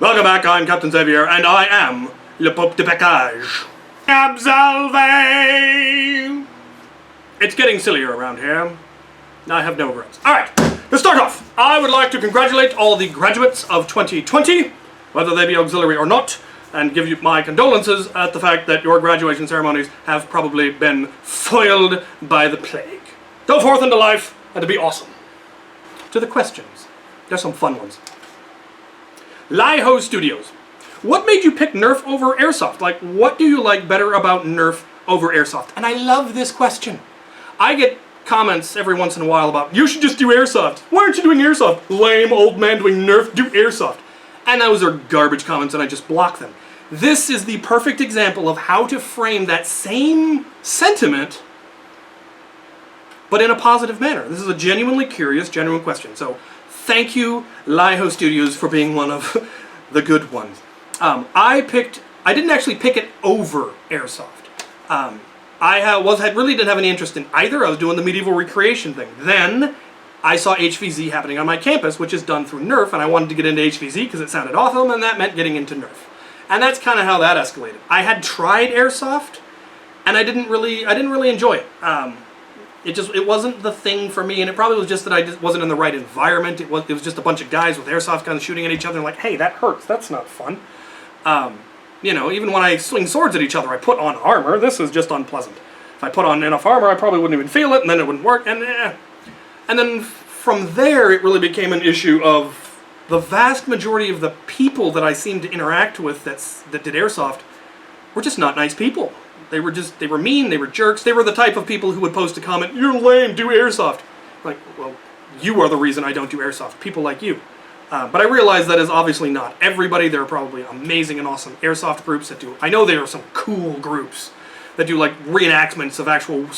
Welcome back, I'm Captain Xavier, and I am Le Pope de Peccage. Absolve! It's getting sillier around here. I have no regrets. Alright, to start off, I would like to congratulate all the graduates of 2020, whether they be auxiliary or not, and give you my condolences at the fact that your graduation ceremonies have probably been foiled by the plague. Go forth into life, and to be awesome. To the questions. There's some fun ones. Laiho Studios. What made you pick Nerf over Airsoft? Like, what do you like better about Nerf over Airsoft? And I love this question. I get comments every once in a while about, you should just do Airsoft. Why aren't you doing Airsoft? Lame old man doing Nerf, do Airsoft. And those are garbage comments and I just block them. This is the perfect example of how to frame that same sentiment, but in a positive manner. This is a genuinely curious, genuine question. So, thank you, Laiho Studios, for being one of the good ones. I didn't actually pick it over Airsoft. I really didn't have any interest in either. I was doing the medieval recreation thing. Then, I saw HVZ happening on my campus, which is done through Nerf, and I wanted to get into HVZ because it sounded awesome, and that meant getting into Nerf. And that's kind of how that escalated. I had tried Airsoft, and I didn't really enjoy it. It wasn't the thing for me, and it probably was just that I just wasn't in the right environment. It was just a bunch of guys with airsoft guns shooting at each other, and like, hey, that hurts. That's not fun. You know, even when I swing swords at each other, I put on armor. This is just unpleasant. If I put on enough armor, I probably wouldn't even feel it, and then it wouldn't work. And then from there, it really became an issue of the vast majority of the people that I seemed to interact with that did airsoft were just not nice people. They were mean, they were jerks, they were the type of people who would post a comment, you're lame, do Airsoft. Like, well, you are the reason I don't do Airsoft, people like you. But I realize that is obviously not everybody. There are probably amazing and awesome Airsoft groups that do, I know there are some cool groups that do like reenactments of actual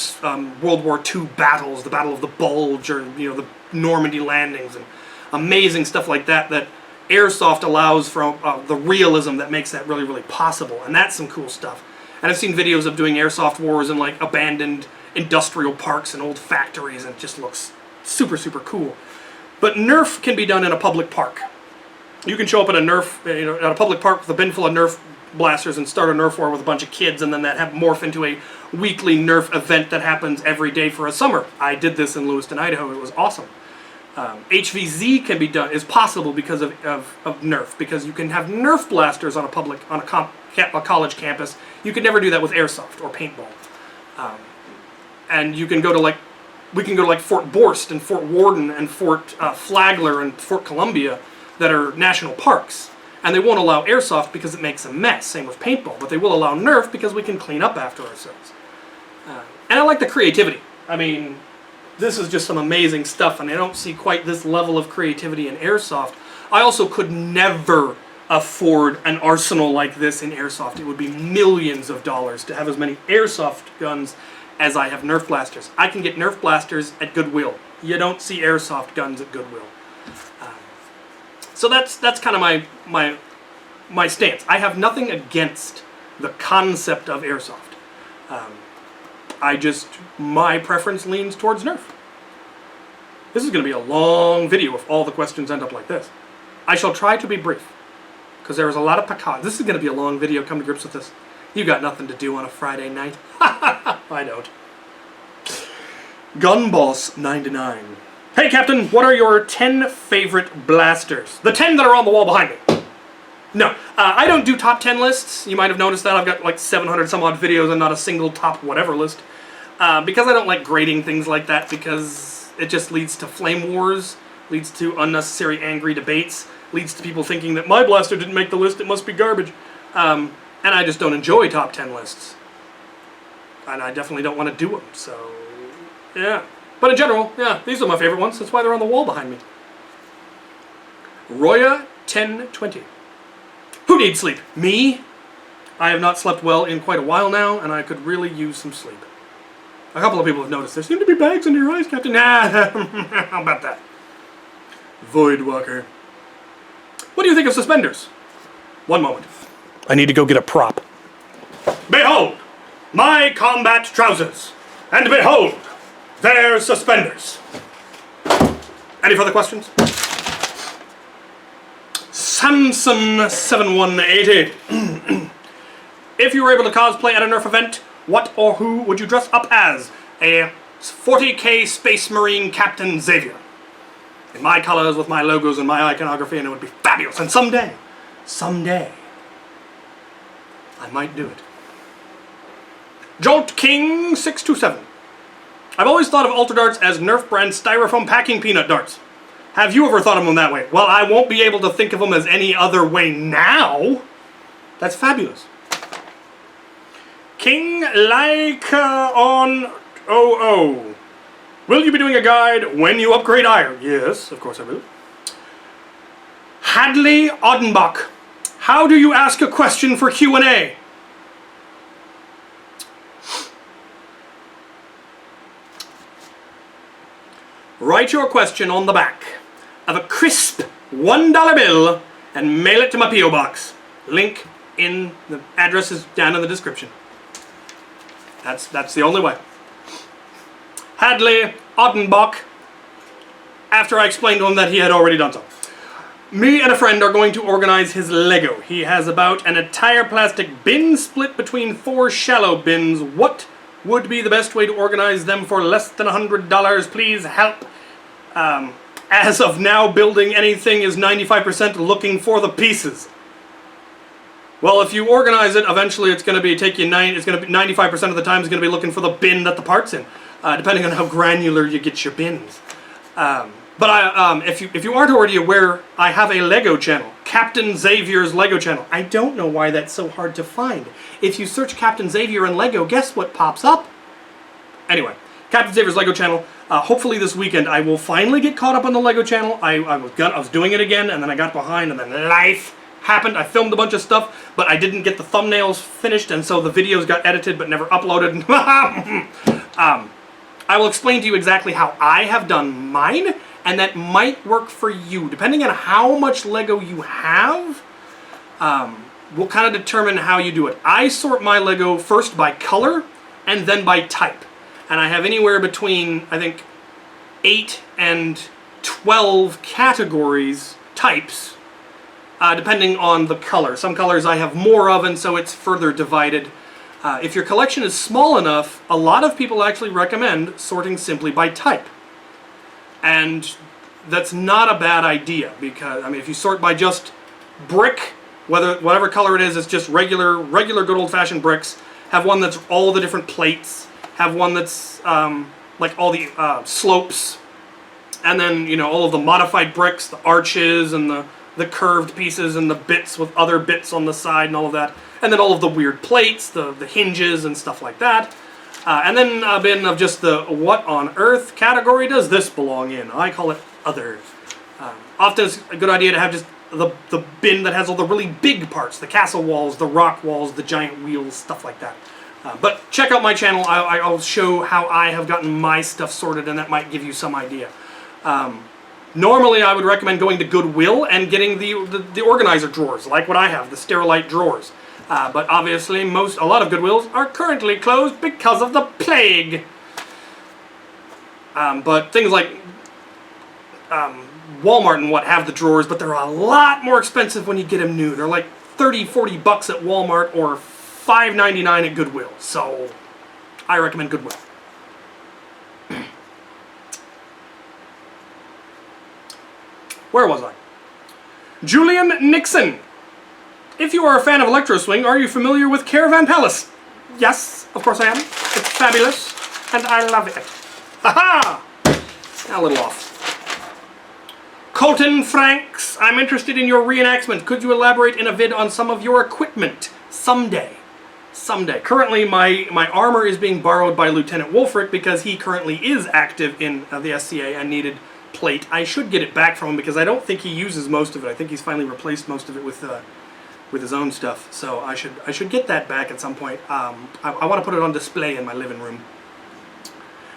World War II battles, the Battle of the Bulge, or you know, the Normandy landings, and amazing stuff like that, that Airsoft allows from the realism that makes that really, really possible, and that's some cool stuff. And I've seen videos of doing Airsoft wars in like abandoned industrial parks and old factories, and it just looks super, super cool. But Nerf can be done in a public park. You can show up at a public park with a bin full of Nerf blasters and start a Nerf war with a bunch of kids, and then that morph into a weekly Nerf event that happens every day for a summer. I did this in Lewiston, Idaho. It was awesome. HVZ can be done, is possible because of Nerf, because you can have Nerf blasters on a college campus. You could never do that with Airsoft or paintball. And you can go to we can go to Fort Borst and Fort Worden and Fort Flagler and Fort Columbia that are national parks. And they won't allow Airsoft because it makes a mess, same with paintball. But they will allow Nerf because we can clean up after ourselves. And I like the creativity. I mean, this is just some amazing stuff, and I don't see quite this level of creativity in Airsoft. I also could never afford an arsenal like this in Airsoft. It would be millions of dollars to have as many Airsoft guns as I have Nerf blasters. I can get Nerf blasters at Goodwill. You don't see Airsoft guns at Goodwill. So that's kind of my stance. I have nothing against the concept of Airsoft. My preference leans towards Nerf. This is going to be a long video if all the questions end up like this. I shall try to be brief, because there is a lot of peccage. This is going to be a long video, come to grips with this. You got nothing to do on a Friday night. I don't. Gunboss99. Hey Captain, what are your 10 favorite blasters? The 10 that are on the wall behind me. No, I don't do top 10 lists. You might have noticed that. I've got like 700 some odd videos and not a single top whatever list. Because I don't like grading things like that, because it just leads to flame wars, leads to unnecessary angry debates, leads to people thinking that my blaster didn't make the list, it must be garbage. And I just don't enjoy top 10 lists. And I definitely don't want to do them, so yeah. But in general, yeah, these are my favorite ones. That's why they're on the wall behind me. Roya 1020. Who needs sleep? Me? I have not slept well in quite a while now, and I could really use some sleep. A couple of people have noticed there seem to be bags under your eyes, Captain. Nah, how about that? Voidwalker. What do you think of suspenders? One moment. I need to go get a prop. Behold, my combat trousers, and behold, their suspenders. Any further questions? Samson7180. If you were able to cosplay at a Nerf event, what or who would you dress up as? A 40k Space Marine Captain Xavier. In my colors, with my logos and my iconography, and it would be fabulous. And someday, I might do it. Jolt King 627. I've always thought of Ultra Darts as Nerf brand styrofoam packing peanut darts. Have you ever thought of them that way? Well, I won't be able to think of them as any other way now. That's fabulous. King Laika on 00. Will you be doing a guide when you upgrade iron? Yes, of course I will. Hadley Odenbach. How do you ask a question for Q&A? Write your question on the back of a crisp $1 bill and mail it to my P.O. box. Link in the address is down in the description. That's the only way. Hadley Odenbach, after I explained to him that he had already done so. Me and a friend are going to organize his Lego. He has about an entire plastic bin split between 4 shallow bins. What would be the best way to organize them for less than $100? Please help. As of now, building anything is 95% looking for the pieces. Well, if you organize it, eventually it's going to be 95% of the time is going to be looking for the bin that the part's in, depending on how granular you get your bins. If you aren't already aware, I have a Lego channel, Captain Xavier's Lego channel. I don't know why that's so hard to find. If you search Captain Xavier and Lego, guess what pops up? Anyway, Captain Xavier's Lego channel. Hopefully this weekend I will finally get caught up on the Lego channel. I was doing it again, and then I got behind, and then life happened. I filmed a bunch of stuff, but I didn't get the thumbnails finished, and so the videos got edited but never uploaded. I will explain to you exactly how I have done mine, and that might work for you. Depending on how much Lego you have, will kind of determine how you do it. I sort my Lego first by color and then by type. And I have anywhere between, I think, 8 and 12 categories, types, depending on the color. Some colors I have more of, and so it's further divided. If your collection is small enough, a lot of people actually recommend sorting simply by type. And that's not a bad idea, because, I mean, if you sort by just brick, whatever color it is, it's just regular good old-fashioned bricks. Have one that's all the different plates. Have one that's like all the slopes, and then, you know, all of the modified bricks, the arches, and the curved pieces, and the bits with other bits on the side, and all of that. And then all of the weird plates, the hinges, and stuff like that. And then a bin of just the what on earth category does this belong in? I call it other. Often it's a good idea to have just the bin that has all the really big parts, the castle walls, the rock walls, the giant wheels, stuff like that. But check out my channel. I'll show how I have gotten my stuff sorted, and that might give you some idea. Normally, I would recommend going to Goodwill and getting the organizer drawers, like what I have, the Sterilite drawers. But obviously, a lot of Goodwills are currently closed because of the plague. But things like Walmart and what have the drawers, but they're a lot more expensive when you get them new. They're like $30-40 at Walmart or $5.99 at Goodwill. So I recommend Goodwill. Where was I? Julian Nixon. If you are a fan of Electro Swing, are you familiar with Caravan Palace? Yes, of course I am. It's fabulous, and I love it. Aha! A little off. Colton Franks, I'm interested in your reenactment. Could you elaborate in a vid on some of your equipment? Someday. Currently, my armor is being borrowed by Lieutenant Wolfric because he currently is active in the SCA and needed plate. I should get it back from him because I don't think he uses most of it. I think he's finally replaced most of it with his own stuff. So I should get that back at some point. I want to put it on display in my living room.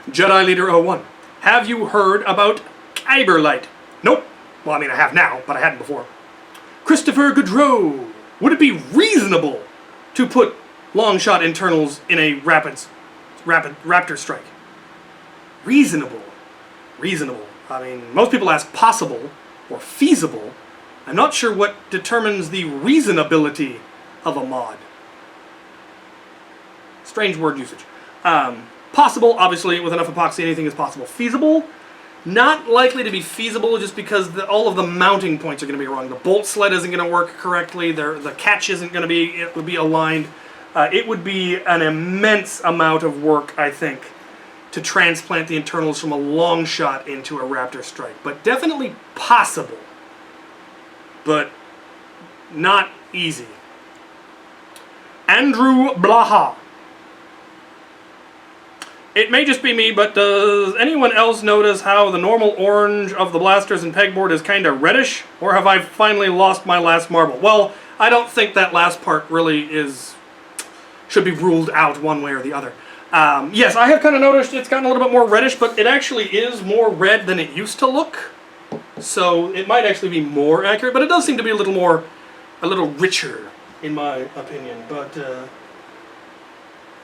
Jedi Leader 01. Have you heard about Kyberlite? Nope. Well, I mean, I have now, but I hadn't before. Christopher Goudreau. Would it be reasonable to put long-shot internals in a Raptor strike? Reasonable. I mean, most people ask possible or feasible, I'm not sure what determines the reasonability of a mod. Strange word usage. Possible, obviously, with enough epoxy, anything is possible. Feasible, not likely to be feasible just because all of the mounting points are going to be wrong. The bolt sled isn't going to work correctly. The catch isn't going to be, it would be aligned. It would be an immense amount of work, I think, to transplant the internals from a long shot into a Raptor Strike. But definitely possible. But not easy. Andrew Blaha. It may just be me, but does anyone else notice how the normal orange of the blasters and pegboard is kind of reddish? Or have I finally lost my last marble? Well, I don't think that last part really should be ruled out one way or the other. Yes, I have kind of noticed it's gotten a little bit more reddish, but it actually is more red than it used to look. So it might actually be more accurate, but it does seem to be a little richer, in my opinion. But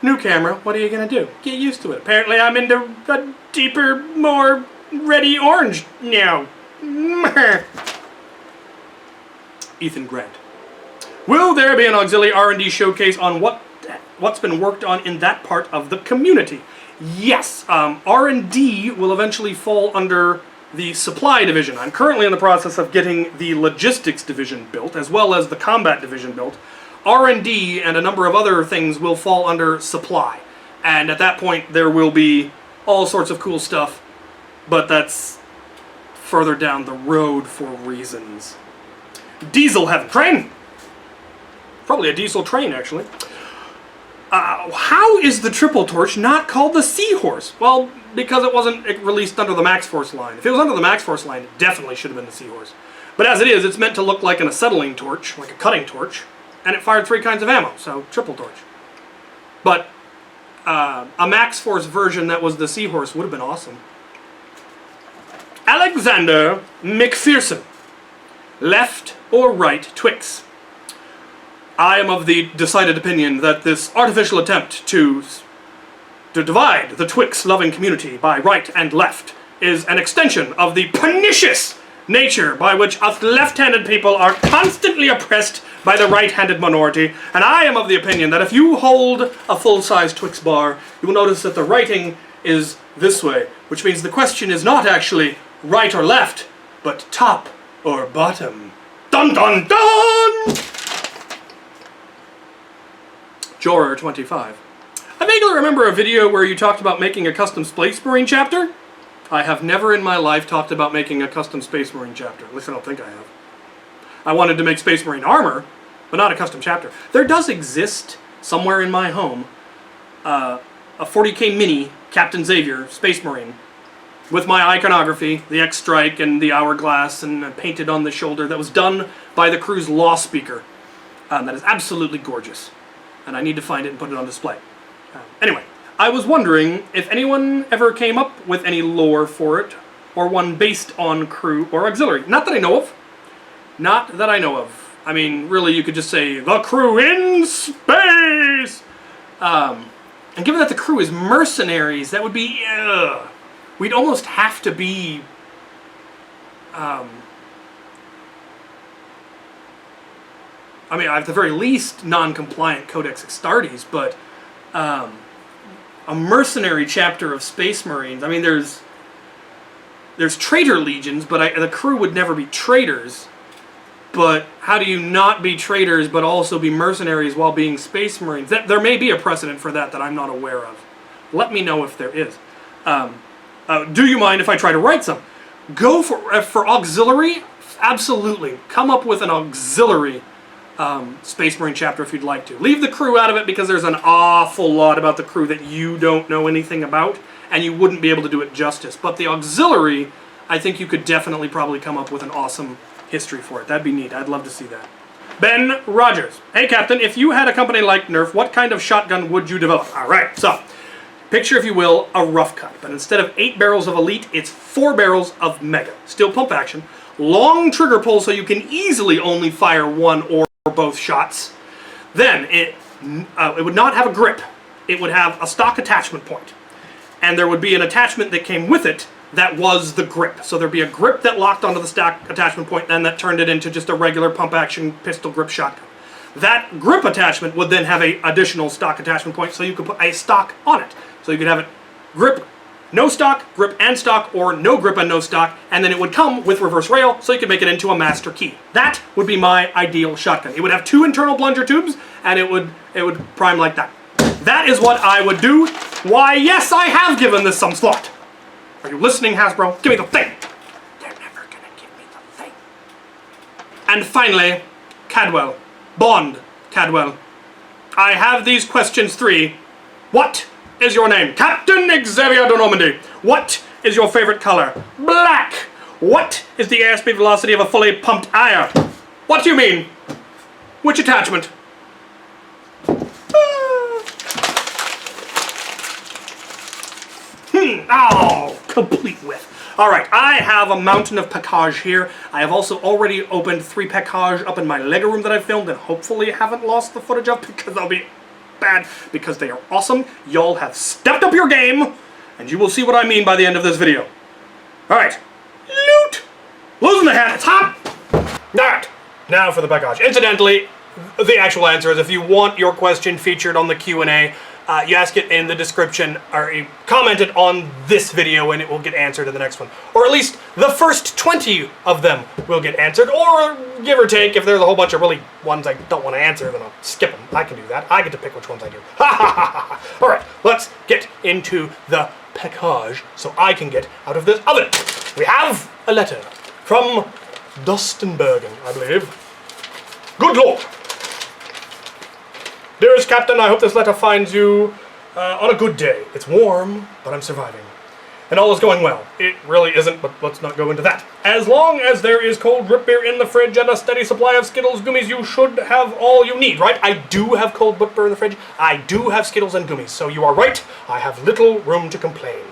new camera, what are you gonna do? Get used to it. Apparently I'm into a deeper, more reddy orange now. Ethan Grant. Will there be an auxiliary R&D showcase on what's been worked on in that part of the community? Yes, R&D will eventually fall under the supply division. I'm currently in the process of getting the logistics division built, as well as the combat division built. R&D and a number of other things will fall under supply. And at that point, there will be all sorts of cool stuff, but that's further down the road for reasons. Diesel Heaven. Train! Probably a diesel train, actually. How is the Triple Torch not called the Seahorse? Well, because it wasn't released under the Max Force line. If it was under the Max Force line, it definitely should have been the Seahorse. But as it is, it's meant to look like an acetylene torch, like a cutting torch, and it fired 3 kinds of ammo, so Triple Torch. But a Max Force version that was the Seahorse would have been awesome. Alexander McPherson. Left or right Twix? I am of the decided opinion that this artificial attempt to divide the Twix-loving community by right and left is an extension of the pernicious nature by which us left-handed people are constantly oppressed by the right-handed minority, and I am of the opinion that if you hold a full-size Twix bar, you will notice that the writing is this way, which means the question is not actually right or left, but top or bottom. Dun dun dun! Jorer25. I vaguely remember a video where you talked about making a custom Space Marine chapter. I have never in my life talked about making a custom Space Marine chapter. At least I don't think I have. I wanted to make Space Marine armor, but not a custom chapter. There does exist, somewhere in my home, a 40k mini Captain Xavier Space Marine with my iconography, the X-Strike and the hourglass, and painted on the shoulder, that was done by the crew's law speaker. That is absolutely gorgeous. And I need to find it and put it on display. Anyway, I was wondering if anyone ever came up with any lore for it, or one based on crew or auxiliary. Not that I know of. Not that I know of. I mean, really, you could just say, the crew in space! And given that the crew is mercenaries, that would be, we'd almost have to be, I mean, at the very least, non-compliant Codex Astartes, but a mercenary chapter of Space Marines. I mean, there's traitor legions, but the crew would never be traitors. But how do you not be traitors, but also be mercenaries while being Space Marines? There may be a precedent for that I'm not aware of. Let me know if there is. Do you mind if I try to write some? Go for auxiliary? Absolutely. Come up with an auxiliary Space Marine chapter if you'd like to. Leave the crew out of it because there's an awful lot about the crew that you don't know anything about, and you wouldn't be able to do it justice. But the auxiliary, I think you could definitely probably come up with an awesome history for it. That'd be neat. I'd love to see that. Ben Rogers. Hey, Captain, if you had a company like Nerf, what kind of shotgun would you develop? All right, so picture, if you will, a rough cut. But instead of 8 barrels of Elite, it's 4 barrels of Mega. Still pump action. Long trigger pull so you can easily only fire one or both shots. Then it would not have a grip. It would have a stock attachment point. And there would be an attachment that came with it that was the grip. So there'd be a grip that locked onto the stock attachment point, then that turned it into just a regular pump-action pistol grip shotgun. That grip attachment would then have an additional stock attachment point, so you could put a stock on it. So you could have it grip, no stock, grip and stock, or no grip and no stock, and then it would come with reverse rail, so you could make it into a master key. That would be my ideal shotgun. It would have 2 internal plunger tubes, and it would prime like that. That is what I would do. Why, yes, I have given this some thought. Are you listening, Hasbro? Give me the thing. They're never gonna give me the thing. And finally, Cadwell. Bond Cadwell. I have these questions 3. What is your name? Captain Xavier de Normandy. What is your favorite color? Black. What is the airspeed velocity of a fully pumped iron? What do you mean? Which attachment? Oh, complete whiff. Alright, I have a mountain of package here. I have also already opened 3 package up in my Lego room that I filmed and hopefully haven't lost the footage of because they'll be bad because they are awesome. Y'all have stepped up your game and you will see what I mean by the end of this video. Alright, loot! Losing the hat, it's hot! Alright, now for the package. Incidentally, the actual answer is if you want your question featured on the Q&A, you ask it in the description, or you comment it on this video and it will get answered in the next one. Or at least the first 20 of them will get answered, or give or take, if there's a whole bunch of really ones I don't want to answer, then I'll skip them. I can do that. I get to pick which ones I do. Ha ha ha ha! Alright, let's get into the package so I can get out of this oven. We have a letter from Dustin Bergen, I believe. Good Lord! Dearest Captain, I hope this letter finds you on a good day. It's warm, but I'm surviving. And all is going well. It really isn't, but let's not go into that. As long as there is cold root beer in the fridge and a steady supply of Skittles gummies, you should have all you need, right? I do have cold root beer in the fridge. I do have Skittles and gummies, so you are right. I have little room to complain.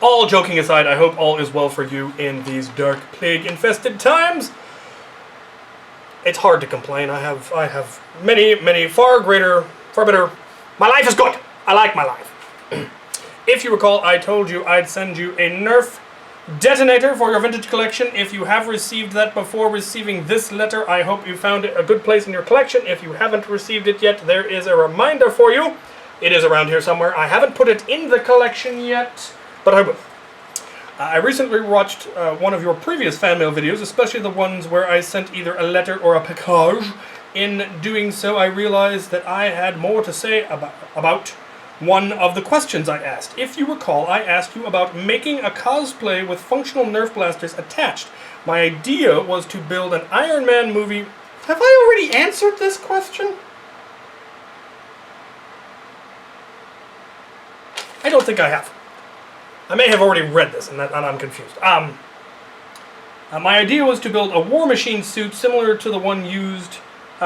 All joking aside, I hope all is well for you in these dark, plague-infested times. It's hard to complain. I have many far better. My life is good. I like my life. If you recall, I told you I'd send you a Nerf detonator for your vintage collection. If you have received that before receiving this letter, I hope you found it a good place in your collection. If you haven't received it yet, there is a reminder for you. It is around here somewhere. I haven't put it in the collection yet, but I will. I recently watched one of your previous fan mail videos, especially the ones where I sent either a letter or a package. In doing so, I realized that I had more to say about one of the questions I asked. If you recall, I asked you about making a cosplay with functional Nerf blasters attached. My idea was to build an Iron Man movie. Have I already answered this question? I don't think I have. I may have already read this, and I'm confused. My idea was to build a War Machine suit similar to the one used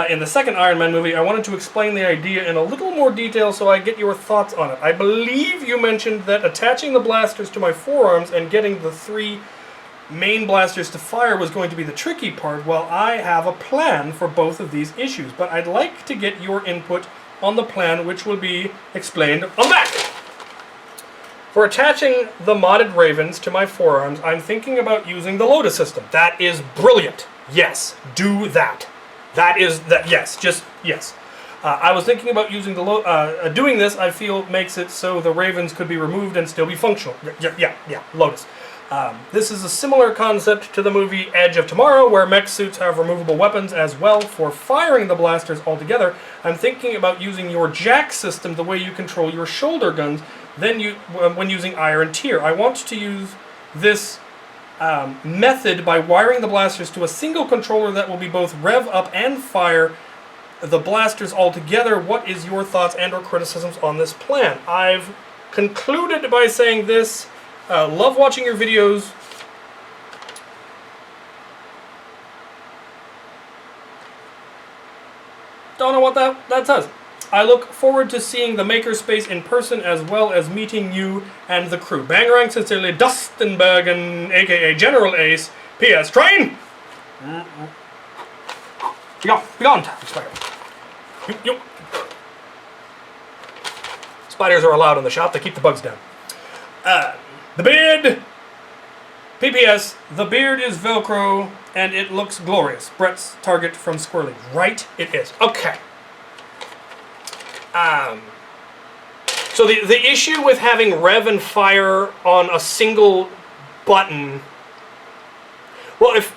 in the second Iron Man movie. I wanted to explain the idea in a little more detail so I get your thoughts on it. I believe you mentioned that attaching the blasters to my forearms and getting the 3 main blasters to fire was going to be the tricky part. Well, I have a plan for both of these issues, but I'd like to get your input on the plan, which will be explained on that. For attaching the modded Ravens to my forearms, I'm thinking about using the Lotus system. That is brilliant. Yes, do that. Yes, just yes. I was thinking about using the doing this. I feel makes it so the Ravens could be removed and still be functional. Yeah, Lotus. This is a similar concept to the movie Edge of Tomorrow, where mech suits have removable weapons as well. For firing the blasters altogether, I'm thinking about using your jack system the way you control your shoulder guns when using Iron Tier. I want to use this method by wiring the blasters to a single controller that will be both rev up and fire the blasters all together. What is your thoughts and or criticisms on this plan? I've concluded by saying this. Love watching your videos. Don't know what that says. I look forward to seeing the Makerspace in person as well as meeting you and the crew. Bangarang, sincerely, Dustin Bergen, aka General Ace. P.S. Train! Be gone, Spider. Spiders are allowed in the shop, they keep the bugs down. The beard. PPS, the beard is Velcro, and it looks glorious. Brett's Target from Squirrely. Right, it is. Okay. So the issue with having rev and fire on a single button... Well, if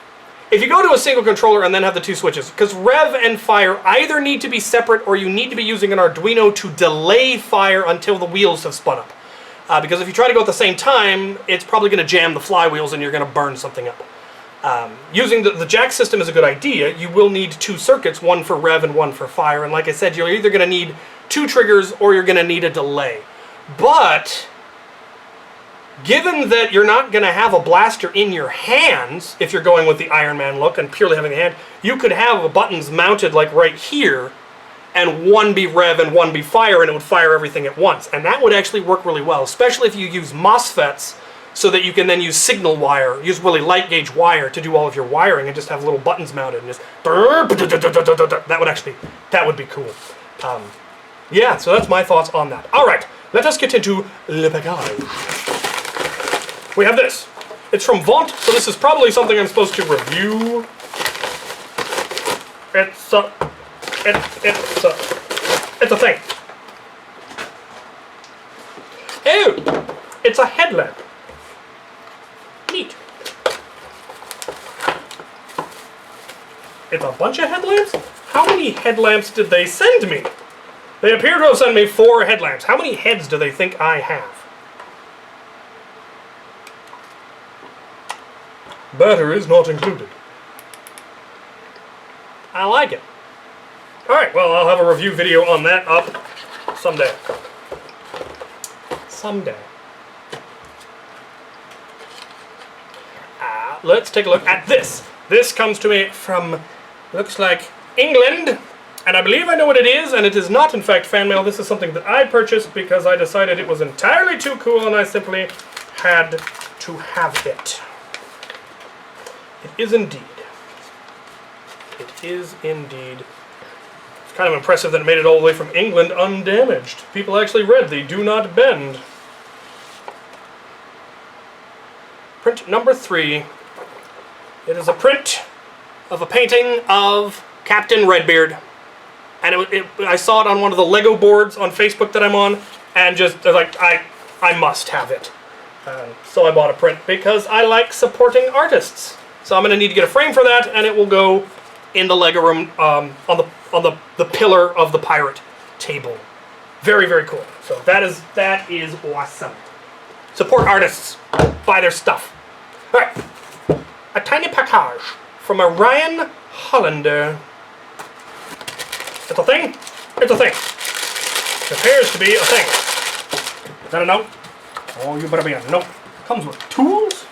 you go to a single controller and then have the two switches, because rev and fire either need to be separate or you need to be using an Arduino to delay fire until the wheels have spun up. Because if you try to go at the same time, it's probably going to jam the flywheels and you're going to burn something up. Using the jack system is a good idea. You will need two circuits, one for rev and one for fire. And like I said, you're either going to need two triggers or you're going to need a delay. But given that you're not going to have a blaster in your hands, if you're going with the Iron Man look and purely having the hand, you could have the buttons mounted like right here, and one be rev and one be fire, and it would fire everything at once. And that would actually work really well, especially if you use MOSFETs, so that you can then use signal wire, use really light gauge wire to do all of your wiring, and just have little buttons mounted, and just... That would be cool. Yeah, so that's my thoughts on that. Alright, let us get into Le Package. We have this. It's from Vaunt, so this is probably something I'm supposed to review. It's a thing. Oh, it's a headlamp. Neat. It's a bunch of headlamps? How many headlamps did they send me? They appear to have sent me 4 headlamps. How many heads do they think I have? Batteries not included. I like it. Alright, well, I'll have a review video on that up someday. Someday. Let's take a look at this. This comes to me from, looks like, England. And I believe I know what it is, and it is not, in fact, fan mail. This is something that I purchased because I decided it was entirely too cool, and I simply had to have it. It is indeed. It is indeed. It's kind of impressive that it made it all the way from England undamaged. People actually read the Do Not Bend. Print number 3. It is a print of a painting of Captain Redbeard. And I saw it on one of the Lego boards on Facebook that I'm on, and just like, I must have it. So I bought a print because I like supporting artists. So I'm going to need to get a frame for that, and it will go in the Lego room on the pillar of the pirate table. Very, very cool. So that is awesome. Support artists. Buy their stuff. All right. A tiny package from a Ryan Hollander. It's a thing? It's a thing. It appears to be a thing. Is that a note? Oh, you better be a note. Comes with tools.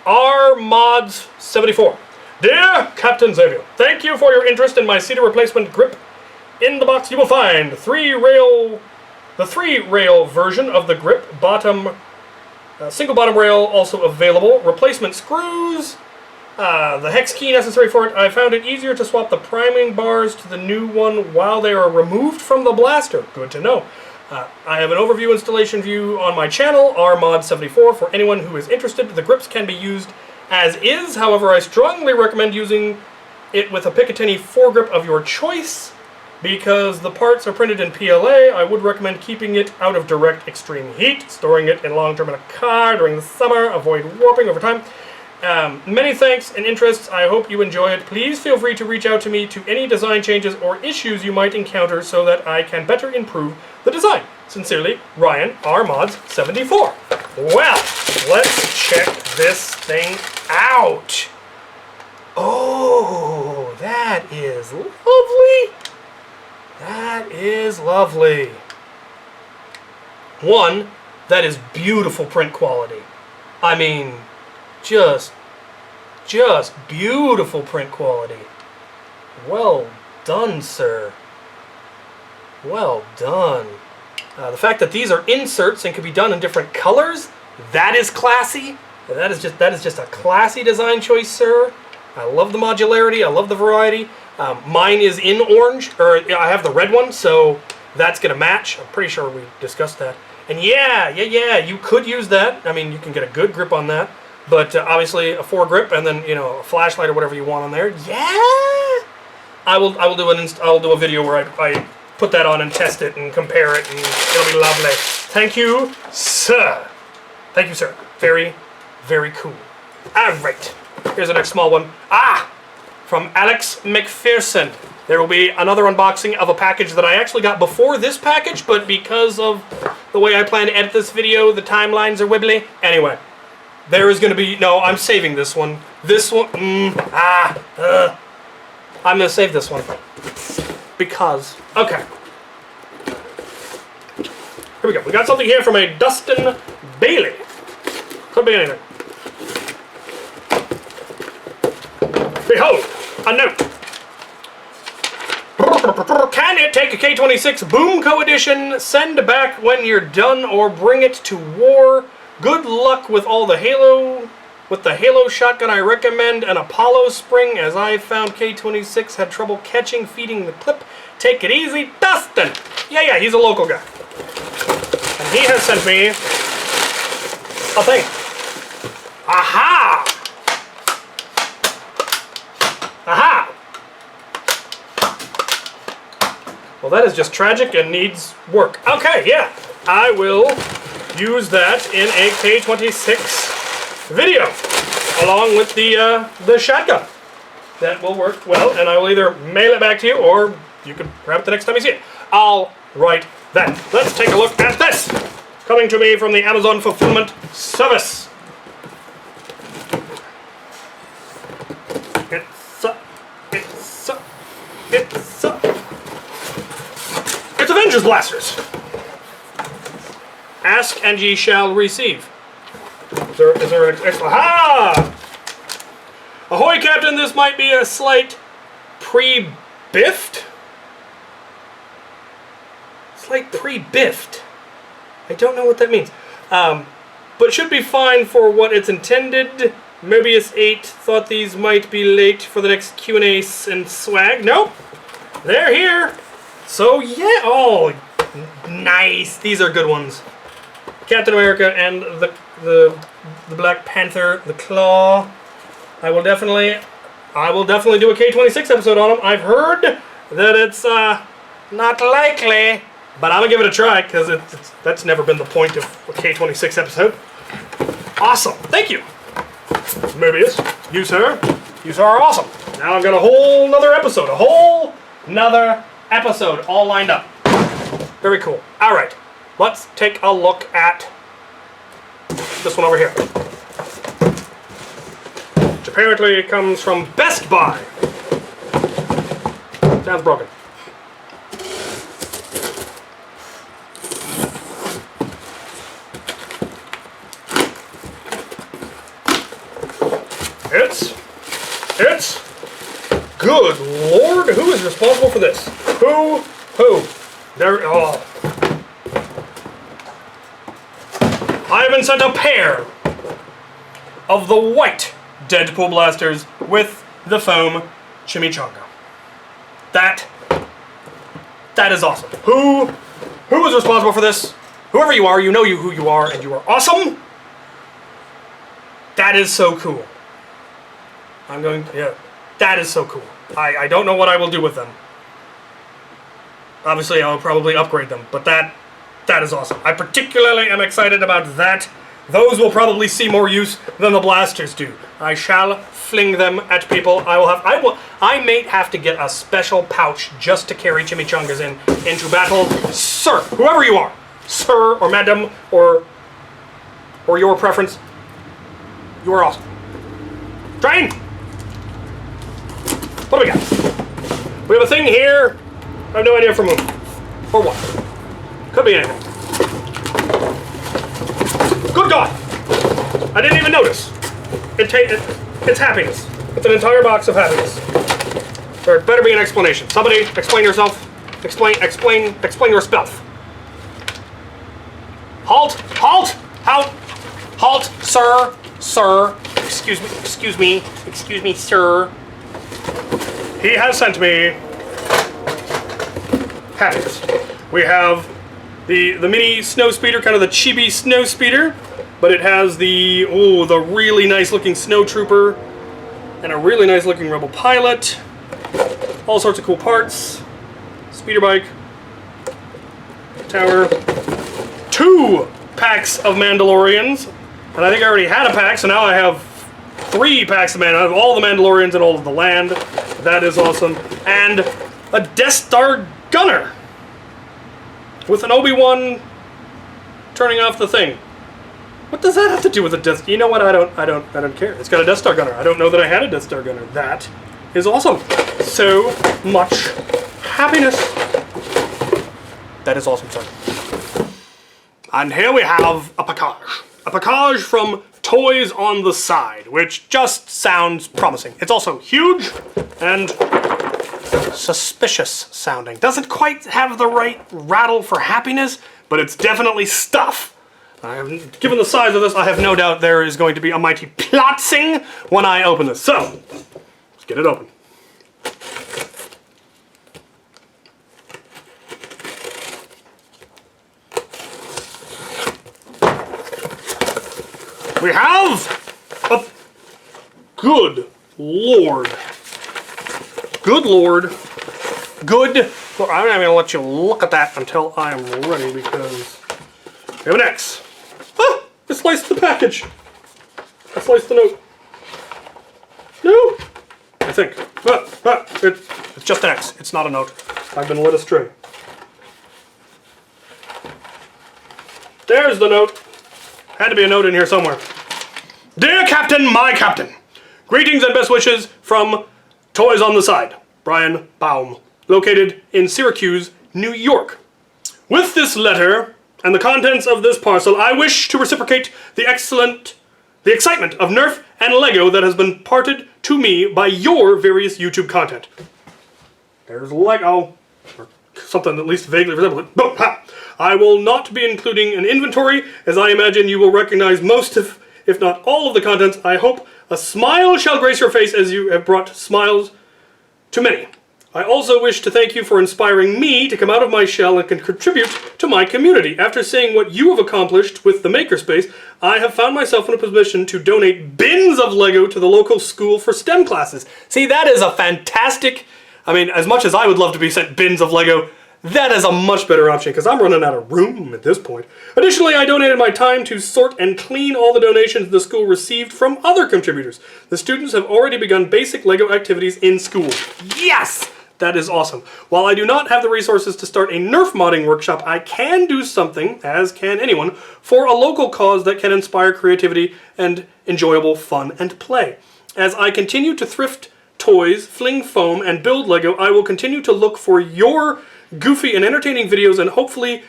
R-Mods 74. Dear Captain Xavier, thank you for your interest in my cedar replacement grip. In the box you will find the 3-rail version of the grip, single bottom rail also available, replacement screws, the hex key necessary for it. I found it easier to swap the priming bars to the new one while they are removed from the blaster. Good to know. I have an overview installation view on my channel, RMod74, for anyone who is interested. The grips can be used as is, however I strongly recommend using it with a Picatinny foregrip of your choice. Because the parts are printed in PLA, I would recommend keeping it out of direct extreme heat, storing it in long-term in a car during the summer, avoid warping over time. Many thanks and interests. I hope you enjoy it. Please feel free to reach out to me to any design changes or issues you might encounter so that I can better improve the design. Sincerely, Ryan RMods74. Well, let's check this thing out. Oh, that is lovely. That is lovely. One, that is beautiful print quality. I mean, just beautiful print quality. Well done, sir. Well done. The fact that these are inserts and can be done in different colors, that is classy. That is just a classy design choice, sir. I love the modularity. I love the variety. Mine is in orange, or I have the red one, so that's going to match. I'm pretty sure we discussed that. And yeah, you could use that. I mean, you can get a good grip on that. But obviously a foregrip and then, you know, a flashlight or whatever you want on there. Yeah! I will do a video where I put that on and test it and compare it, and it'll be lovely. Thank you, sir. Thank you, sir. Very, very cool. Alright. Here's the next small one. From Alex McPherson. There will be another unboxing of a package that I actually got before this package, but because of the way I plan to edit this video, the timelines are wibbly. Anyway, there is going to be... No, I'm saving this one. This one... I'm going to save this one. Because... Okay. Here we go. We got something here from a Dustin Bailey. Could be anything. Behold, a note. Can it take a K26 Boomco edition? Send back when you're done or bring it to war. Good luck with all the Halo. With the Halo shotgun, I recommend an Apollo spring, as I found K26 had trouble catching, feeding the clip. Take it easy, Dustin. Yeah, he's a local guy. And he has sent me a thing. Aha! Aha! Well, that is just tragic and needs work. Okay, yeah. I will use that in a K26 video, along with the shotgun. That will work well, and I will either mail it back to you, or you can grab it the next time you see it. All right, then. Let's take a look at this. Coming to me from the Amazon Fulfillment Service. It's Avengers Blasters. Ask and ye shall receive. Is there an extra? Ha! Ahoy, Captain, this might be a slight pre-biffed? Slight pre-biffed. I don't know what that means. But should be fine for what it's intended. Mobius 8 thought these might be late for the next Q&A and swag. Nope. They're here. So, yeah. Oh, nice. These are good ones. Captain America and the Black Panther, the Claw. I will definitely do a K26 episode on them. I've heard that it's not likely, but I'm gonna give it a try because that's never been the point of a K26 episode. Awesome, thank you, Mobius. You sir are awesome. Now I've got a whole nother episode, all lined up. Very cool. All right, let's take a look at this one over here. Which apparently comes from Best Buy. Sounds broken. It's good Lord, who is responsible for this? Who? Oh. I have been sent a pair of the white Deadpool blasters with the foam chimichanga. That is awesome. Who is responsible for this? Whoever you are, you know who you are, and you are awesome. That is so cool. That is so cool. I don't know what I will do with them. Obviously, I'll probably upgrade them, but that is awesome. I particularly am excited about that. Those will probably see more use than the blasters do. I shall fling them at people. I may have to get a special pouch just to carry chimichangas into battle. Sir, whoever you are, sir or madam or your preference, you are awesome. Train! What do we got? We have a thing here. I have no idea from whom. Or what. Could be anything. Good God! I didn't even notice. It's happiness. It's an entire box of happiness. There better be an explanation. Somebody explain yourself. Explain yourself. Halt! Halt! Halt! Halt! Sir! Excuse me, sir. He has sent me happiness. We have the mini snow speeder, kind of the chibi snow speeder, but it has the really nice looking snow trooper and a really nice looking rebel pilot. All sorts of cool parts. Speeder bike. Tower. 2 packs of Mandalorians. And I think I already had a pack, so now I have 3 packs of Mandalorians. I have all the Mandalorians and all of the land. That is awesome. And a Death Star gunner. With an Obi-Wan turning off the thing. What does that have to do with a Death? You know what? I don't care. It's got a Death Star gunner. I don't know that I had a Death Star gunner. That is awesome. So much happiness. That is awesome, sir. And here we have a package. A package from Toys on the Side, which just sounds promising. It's also huge and suspicious sounding. Doesn't quite have the right rattle for happiness, but it's definitely stuff. Given the size of this, I have no doubt there is going to be a mighty plotzing when I open this. So, let's get it open. We have a good lord. Good lord. Good. Well, I'm not even going to let you look at that until I'm ready because we have an X. Ah! I sliced the package. I sliced the note. No! I think. It's just an X. It's not a note. I've been led astray. There's the note. Had to be a note in here somewhere. Dear Captain, my Captain. Greetings and best wishes from Toys on the Side. Brian Baum. Located in Syracuse, New York. With this letter and the contents of this parcel, I wish to reciprocate the excitement of Nerf and Lego that has been imparted to me by your various YouTube content. There's Lego, or something at least vaguely resembles it. Boom! Ha! I will not be including an inventory, as I imagine you will recognize most of, if not all of the contents. I hope a smile shall grace your face as you have brought smiles to many. I also wish to thank you for inspiring me to come out of my shell and contribute to my community. After seeing what you have accomplished with the Makerspace, I have found myself in a position to donate bins of Lego to the local school for STEM classes. See, that is a fantastic, I mean, as much as I would love to be sent bins of Lego, that is a much better option because I'm running out of room at this point. Additionally, I donated my time to sort and clean all the donations the school received from other contributors. The students have already begun basic Lego activities in school. Yes! That is awesome. While I do not have the resources to start a Nerf modding workshop, I can do something, as can anyone, for a local cause that can inspire creativity and enjoyable fun and play. As I continue to thrift toys, fling foam, and build Lego, I will continue to look for your goofy and entertaining videos and hopefully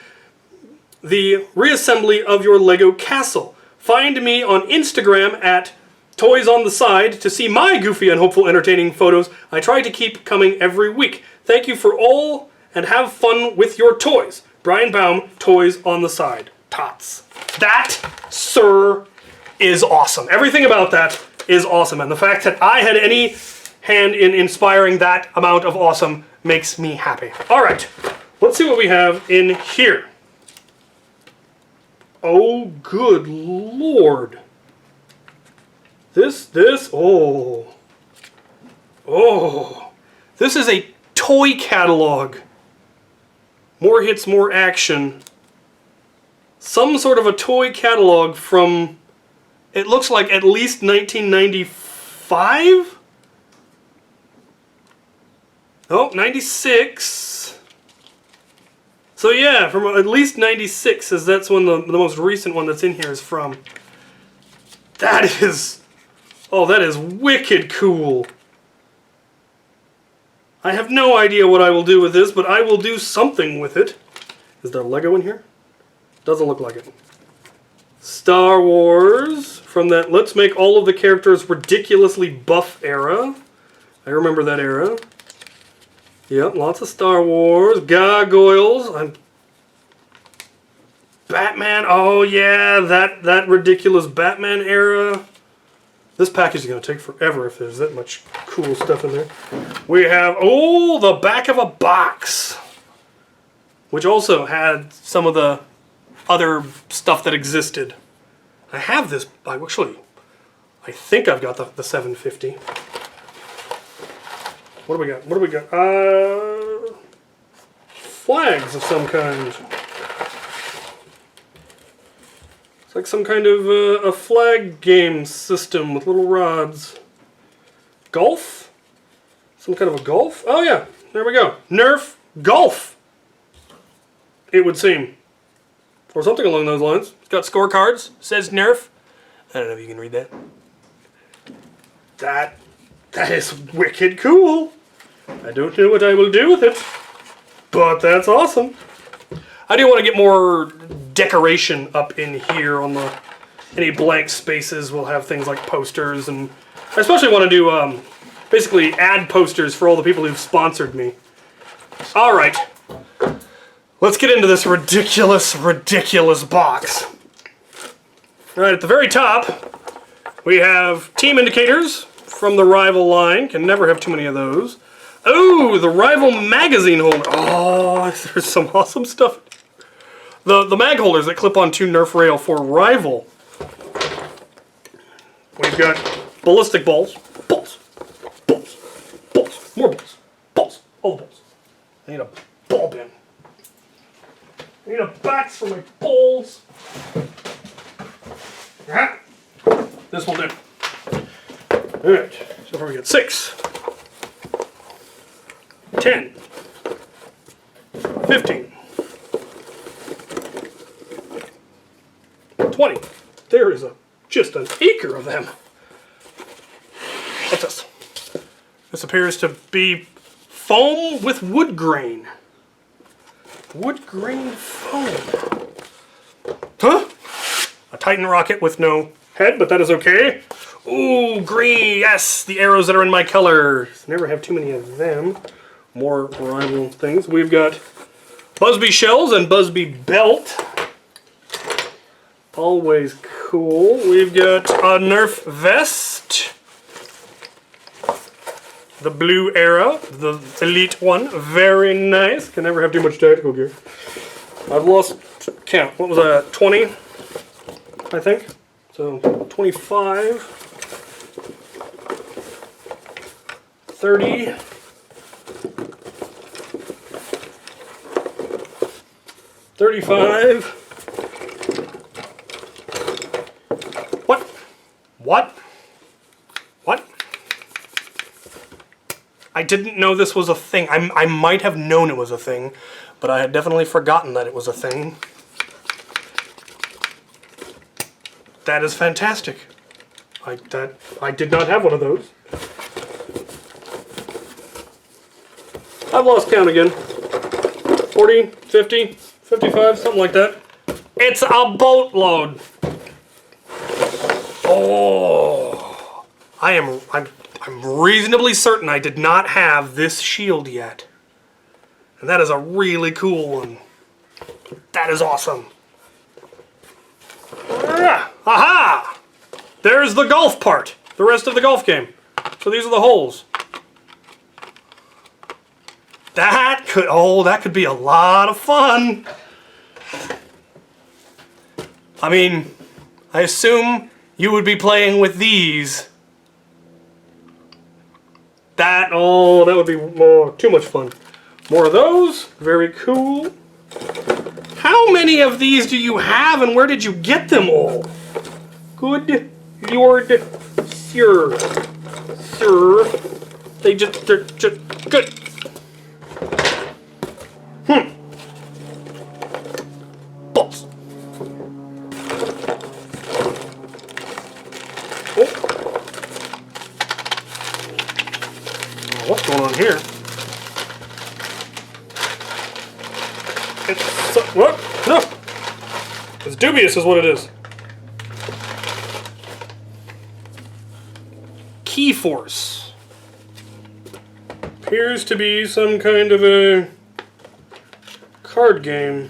the reassembly of your Lego castle. Find me on Instagram at Toys on the Side to see my goofy and hopeful entertaining photos. I try to keep coming every week. Thank you for all and have fun with your toys. Brian Baum, Toys on the Side. Tots. That, sir, is awesome. Everything about that is awesome. And the fact that I had any hand in inspiring that amount of awesome makes me happy. All right, let's see what we have in here. Oh, good Lord. This, oh. This is a toy catalog. More hits, more action. Some sort of a toy catalog from, it looks like at least 1995? Oh, 96. So yeah, from at least 96, as that's when the most recent one that's in here is from. That is, oh, that is wicked cool. I have no idea what I will do with this, but I will do something with it. Is there Lego in here? Doesn't look like it. Star Wars, from that Let's Make All of the Characters Ridiculously Buff era. I remember that era. Yep, lots of Star Wars. Gargoyles. Batman. Oh yeah, that ridiculous Batman era. This package is going to take forever if there's that much cool stuff in there. We have, oh, the back of a box. which also had some of the other stuff that existed. I have this, I think I've got the 750. What do we got? What do we got? Flags of some kind. It's like some kind of a flag game system with little rods. Golf? Some kind of a golf? Oh yeah, there we go. Nerf Golf, it would seem. Or something along those lines. It's got scorecards, says Nerf. I don't know if you can read that. That is wicked cool. I don't know what I will do with it, but that's awesome. I do want to get more decoration up in here on any blank spaces. We'll have things like posters, and I especially want to do basically ad posters for all the people who've sponsored me. All right, let's get into this ridiculous box. All right, at the very top, we have team indicators from the Rival line. Can never have too many of those. Oh, the Rival magazine holder. Oh, there's some awesome stuff. The mag holders that clip onto Nerf rail for Rival. We've got ballistic balls. Balls. More balls. All the balls. I need a ball bin. I need a box for my balls. Yeah. This will do. Alright, so far we got 6, 10, 15, 20. There is just an acre of them. What's this? This appears to be foam with wood grain. Wood grain foam. Huh? A Titan rocket with no head, but that is okay. Ooh, green, yes, the arrows that are in my color. Never have too many of them. More Rival things. We've got Busby shells and Busby belt. Always cool. We've got a Nerf vest. The blue arrow, the elite one. Very nice. Can never have too much tactical gear. I've lost count. What was that? 20, I think. So 25, 30, 35. What? I didn't know this was a thing. I might have known it was a thing, but I had definitely forgotten that it was a thing. That is fantastic. I did not have one of those. I've lost count again. 40, 50, 55, something like that. It's a boatload. Oh, I'm reasonably certain I did not have this shield yet. And that is a really cool one. That is awesome. Aha! There's the golf part. The rest of the golf game. So these are the holes. That could be a lot of fun. I mean, I assume you would be playing with these. That would be too much fun. More of those. Very cool. How many of these do you have, and where did you get them all? Good Lord, sir. They're just good. Balls. What's going on here? What? No. It's dubious is what it is. Keyforce. Appears to be some kind of a card game.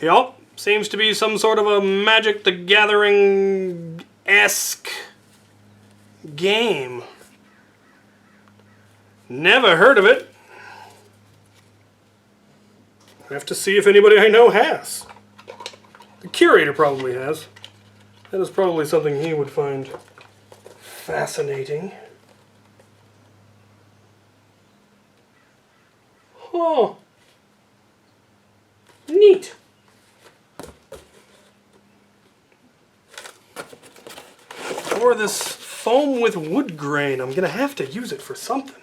Yup. Seems to be some sort of a Magic the Gathering-esque game. Never heard of it. I have to see if anybody I know has. The curator probably has. That is probably something he would find fascinating. Oh, neat. Or this foam with wood grain. I'm gonna have to use it for something.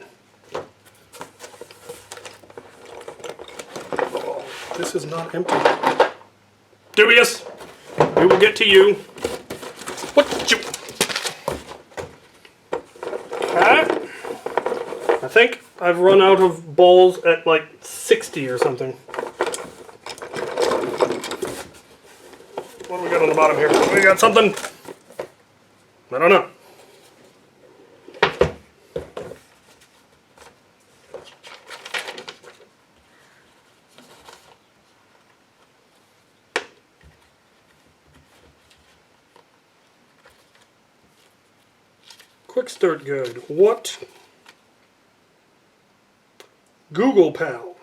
Oh, this is not empty. Dubious. We will get to you. What you? I think I've run out of balls at like 60 or something. What do we got on the bottom here? We got something? I don't know. Quick Start Guide. What? Google Pal.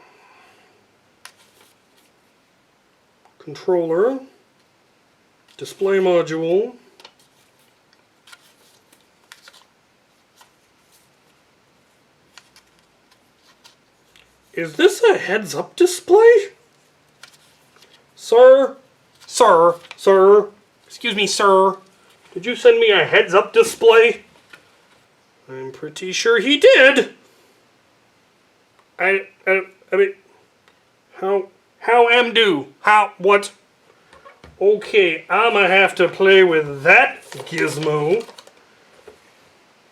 Controller. Display module. Is this a heads-up display? Sir? Sir? Sir? Excuse me, sir. Did you send me a heads-up display? I'm pretty sure he did. I mean, how am do? How, what? Okay, I'ma have to play with that gizmo.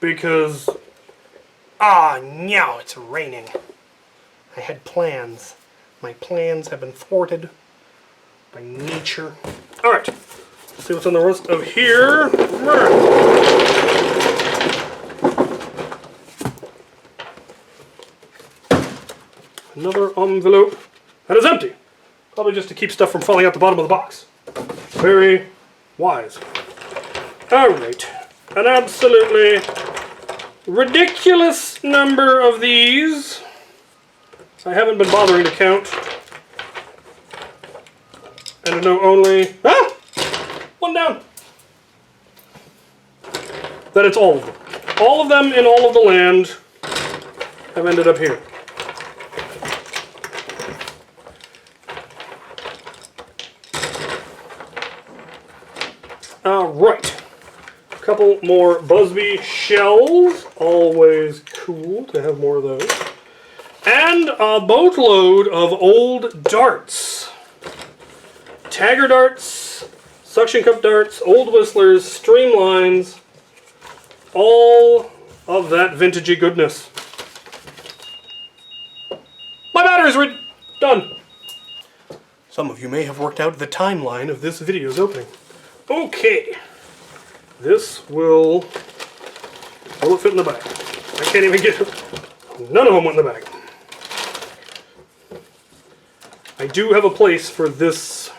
Because, no, it's raining. I had plans. My plans have been thwarted by nature. Alright, let's see what's on the rest of here. Another envelope that is empty. Probably just to keep stuff from falling out the bottom of the box. Very wise. Alright, an absolutely ridiculous number of these. I haven't been bothering to count. And I know only... one down! That it's all of them. All of them in all of the land have ended up here. Right. A couple more Busby shells. Always cool to have more of those. And a boatload of old darts. Tagger darts, suction cup darts, old whistlers, streamlines, all of that vintagey goodness. My batteries done. Some of you may have worked out the timeline of this video's opening. Okay. This will it fit in the bag? I can't even get none of them went in the bag. I do have a place for this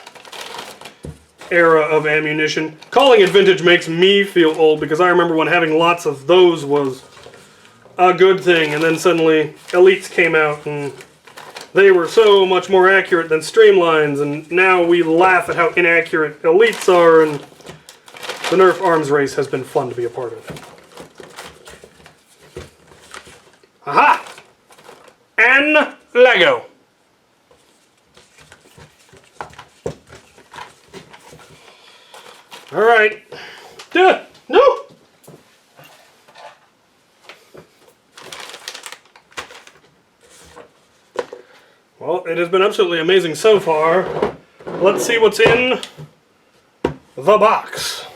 era of ammunition. Calling it vintage makes me feel old because I remember when having lots of those was a good thing, and then suddenly Elites came out and they were so much more accurate than Streamlines, and now we laugh at how inaccurate Elites are, and the Nerf arms race has been fun to be a part of. Aha! And Lego. All right. Duh, no. Well, it has been absolutely amazing so far. Let's see what's in the box.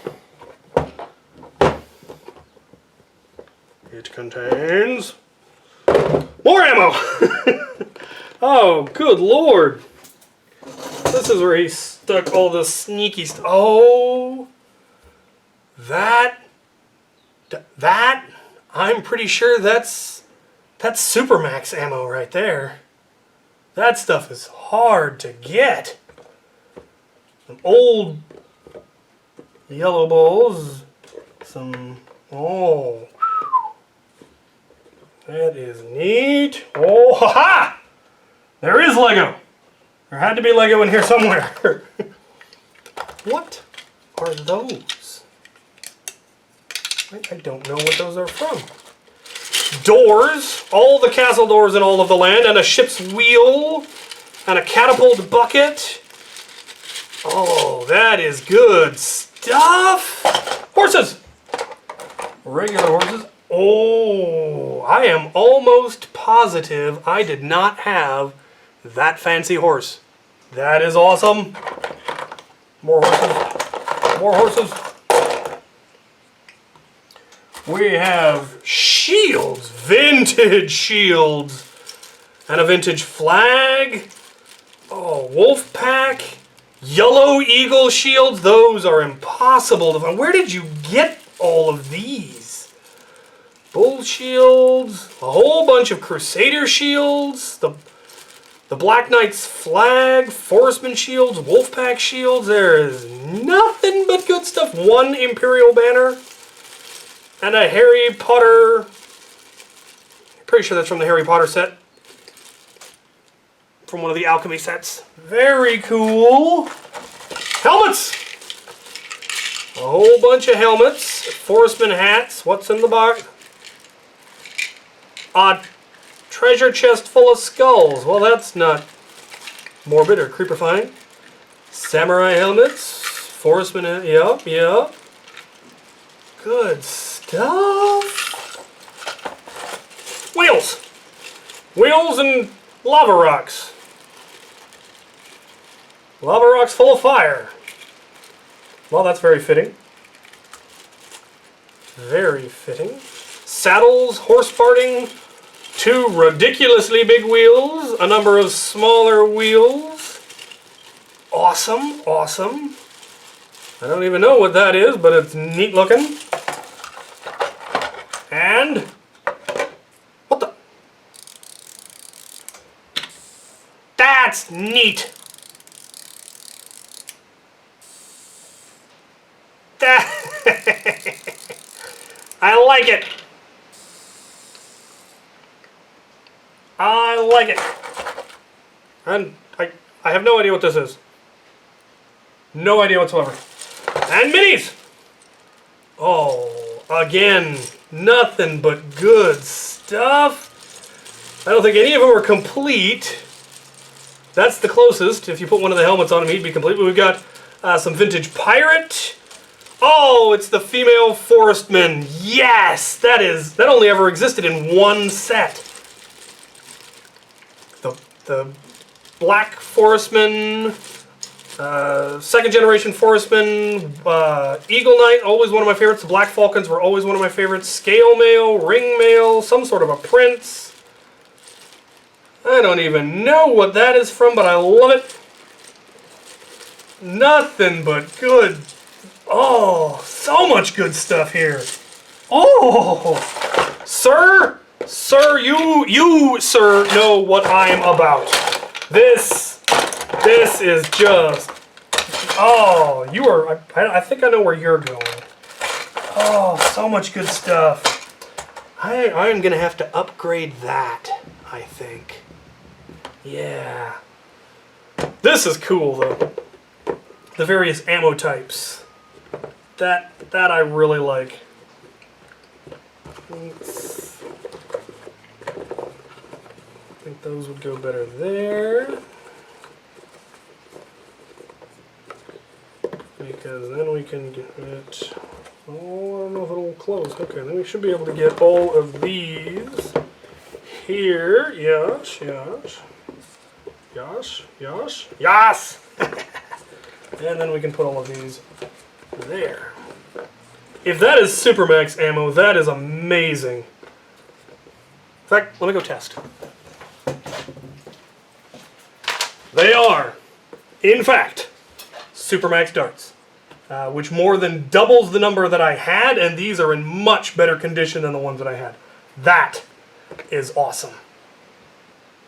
It contains more ammo. Oh, good lord. This is where he stuck all the sneaky stuff. Oh, that, I'm pretty sure that's Supermax ammo right there. That stuff is hard to get. Some old yellow balls, some, oh, That is neat. Oh, ha-ha! There is Lego. There had to be Lego in here somewhere. What are those? I don't know what those are from. Doors. All the castle doors in all of the land. And a ship's wheel. And a catapult bucket. Oh, that is good stuff. Horses. Regular horses. Oh, I am almost positive I did not have that fancy horse. That is awesome. More horses. More horses. We have shields. Vintage shields. And a vintage flag. Oh, wolf pack. Yellow eagle shields. Those are impossible to find. Where did you get all of these? Bull shields. A whole bunch of crusader shields. The Black Knight's flag, Forestman shields, Wolfpack shields. There is nothing but good stuff. One Imperial banner. And a Harry Potter. Pretty sure that's from the Harry Potter set. From one of the alchemy sets. Very cool. Helmets. A whole bunch of helmets. Forestman hats. What's in the box? Treasure chest full of skulls. Well, that's not morbid or creeperfying. Samurai helmets. Forestman, yep. Good stuff. Wheels. Wheels and lava rocks. Lava rocks full of fire. Well, that's very fitting. Very fitting. Saddles, horse farting. 2 ridiculously big wheels, a number of smaller wheels. Awesome, awesome. I don't even know what that is, but it's neat looking. And what the? That's neat. That I like it. I like it. And I have no idea what this is. No idea whatsoever. And minis! Oh, again, nothing but good stuff. I don't think any of them are complete. That's the closest. If you put one of the helmets on him, he'd be complete. But we've got some vintage pirate. Oh, it's the female Forestman. Yes! That only ever existed in one set. The Black Forestman, second generation Forestman, Eagle Knight, always one of my favorites. The Black Falcons were always one of my favorites. Scale mail, ring mail, some sort of a prince. I don't even know what that is from, but I love it. Nothing but good. Oh, so much good stuff here. Oh, sir. Sir, you, sir, know what I'm about. This is just, oh, you are, I think I know where you're going. Oh, so much good stuff. I'm going to have to upgrade that, I think. Yeah. This is cool, though. The various ammo types. That I really like. I think those would go better there. Because then we can get it. Oh, I don't know if it'll close. Okay, then we should be able to get all of these here. Yes. And then we can put all of these there. If that is Supermax ammo, that is amazing. In fact, let me go test. They are, in fact, Supermax darts, which more than doubles the number that I had, and these are in much better condition than the ones that I had. That is awesome.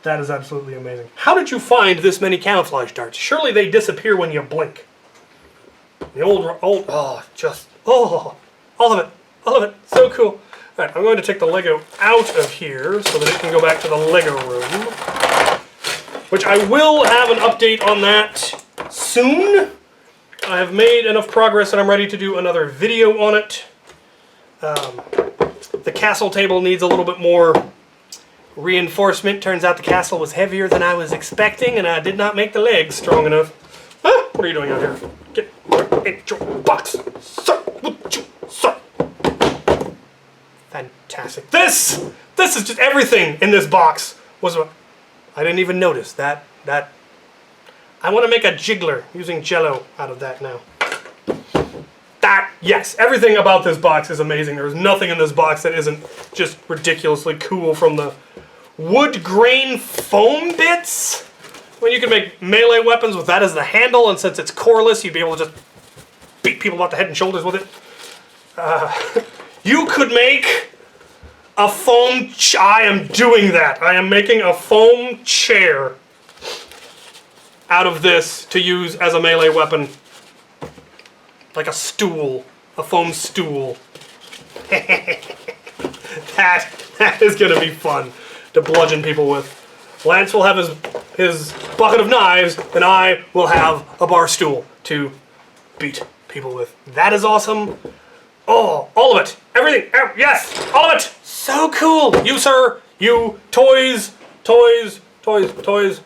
That is absolutely amazing. How did you find this many camouflage darts? Surely they disappear when you blink. The old, all of it, so cool. Alright, I'm going to take the Lego out of here so that it can go back to the Lego room. Which I will have an update on that soon. I have made enough progress and I'm ready to do another video on it. The castle table needs a little bit more reinforcement. Turns out the castle was heavier than I was expecting and I did not make the legs strong enough. Ah, what are you doing out here? Get in your box. Sir, sir. Fantastic. This is just everything in this box was I didn't even notice that I want to make a jiggler using Jello out of that now. Yes, everything about this box is amazing. There's nothing in this box that isn't just ridiculously cool, from the wood grain foam bits. I mean, you can make melee weapons with that as the handle, and since it's coreless, you'd be able to just beat people about the head and shoulders with it. You could make a foam I am doing that. I am making a foam chair out of this to use as a melee weapon. Like a stool. A foam stool. that is going to be fun to bludgeon people with. Lance will have his bucket of knives, and I will have a bar stool to beat people with. That is awesome. Oh, all of it. Everything. Yes, all of it. So cool. You, sir. You. Toys. Toys. Toys. Toys.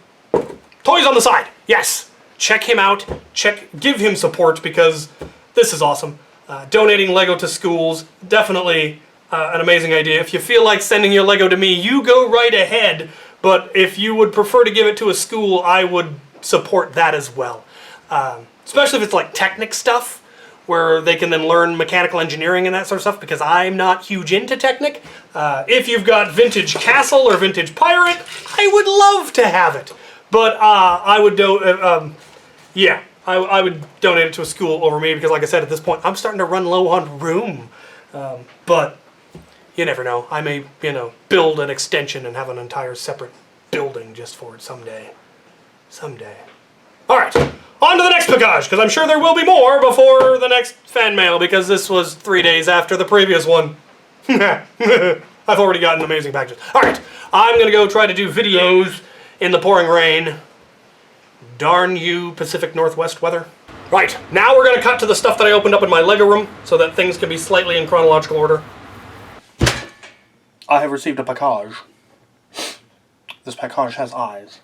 Toys on the side. Yes. Check him out. Give him support because this is awesome. Donating Lego to schools, definitely an amazing idea. If you feel like sending your Lego to me, you go right ahead. But if you would prefer to give it to a school, I would support that as well. Especially if it's like Technic stuff, where they can then learn mechanical engineering and that sort of stuff, because I'm not huge into Technic. If you've got Vintage Castle or Vintage Pirate, I would love to have it. But I would I would donate it to a school over me, because like I said, at this point, I'm starting to run low on room. But you never know. I may, build an extension and have an entire separate building just for it someday. Someday. Alright, on to the next package, because I'm sure there will be more before the next fan mail, because this was 3 days after the previous one. I've already gotten amazing packages. Alright, I'm going to go try to do videos in the pouring rain. Darn you, Pacific Northwest weather. Right, now we're going to cut to the stuff that I opened up in my Lego room so that things can be slightly in chronological order. I have received a package. This package has eyes.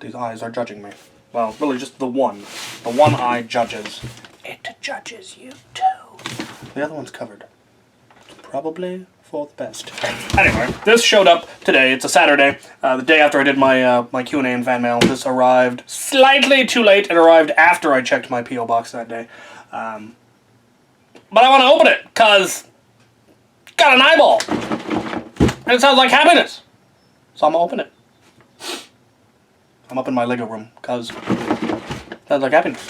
These eyes are judging me. Well, really just the one. The one eye judges. It judges you too. The other one's covered. Probably for the best. Anyway, this showed up today. It's a Saturday, the day after I did my my Q&A and fan mail. This arrived slightly too late. It arrived after I checked my P.O. box that day. But I want to open it, because it's got an eyeball. And it sounds like happiness. So I'm going to open it. I'm up in my Lego room, because it sounds like happiness.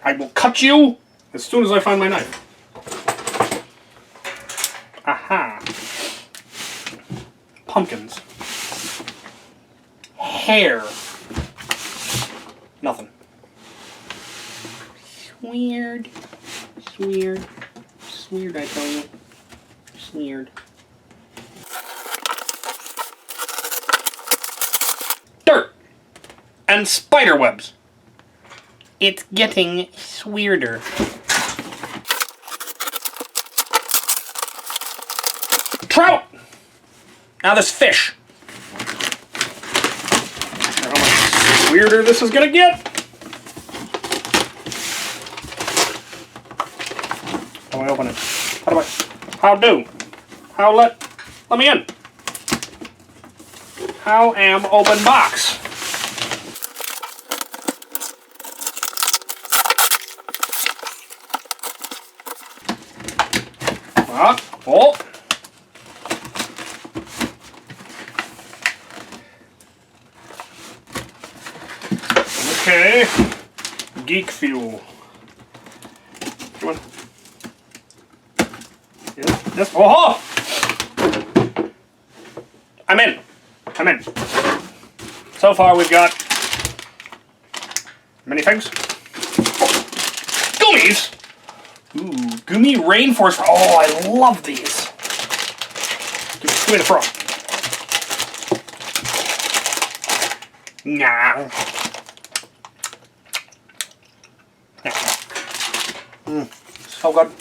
I will cut you as soon as I find my knife. Aha. Pumpkins. Hair. Nothing. Weird. It's weird. It's weird, I tell you. It's weird. Dirt. And spider webs. It's getting weirder. Trout! Now this fish. I don't know how much weirder this is gonna get. How do I open it? Let me in. How am open box? Oh. Okay. Geek fuel. Come on. This. Oh! I'm in. So far we've got many things. Gummies! Ooh, Gumi Rainforest. Oh, I love these. Give me the frog. Nah. So good.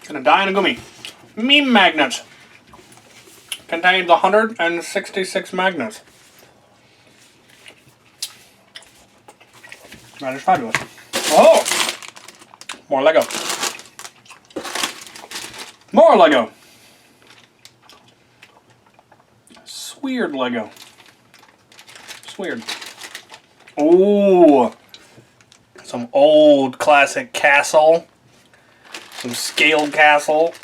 Gonna die in a gummy. Meme magnets. Contains 166 magnets. That is fabulous. Oh! More Lego. More Lego. Weird Lego. It's weird. Ooh. Some old classic castle. Some scaled castle.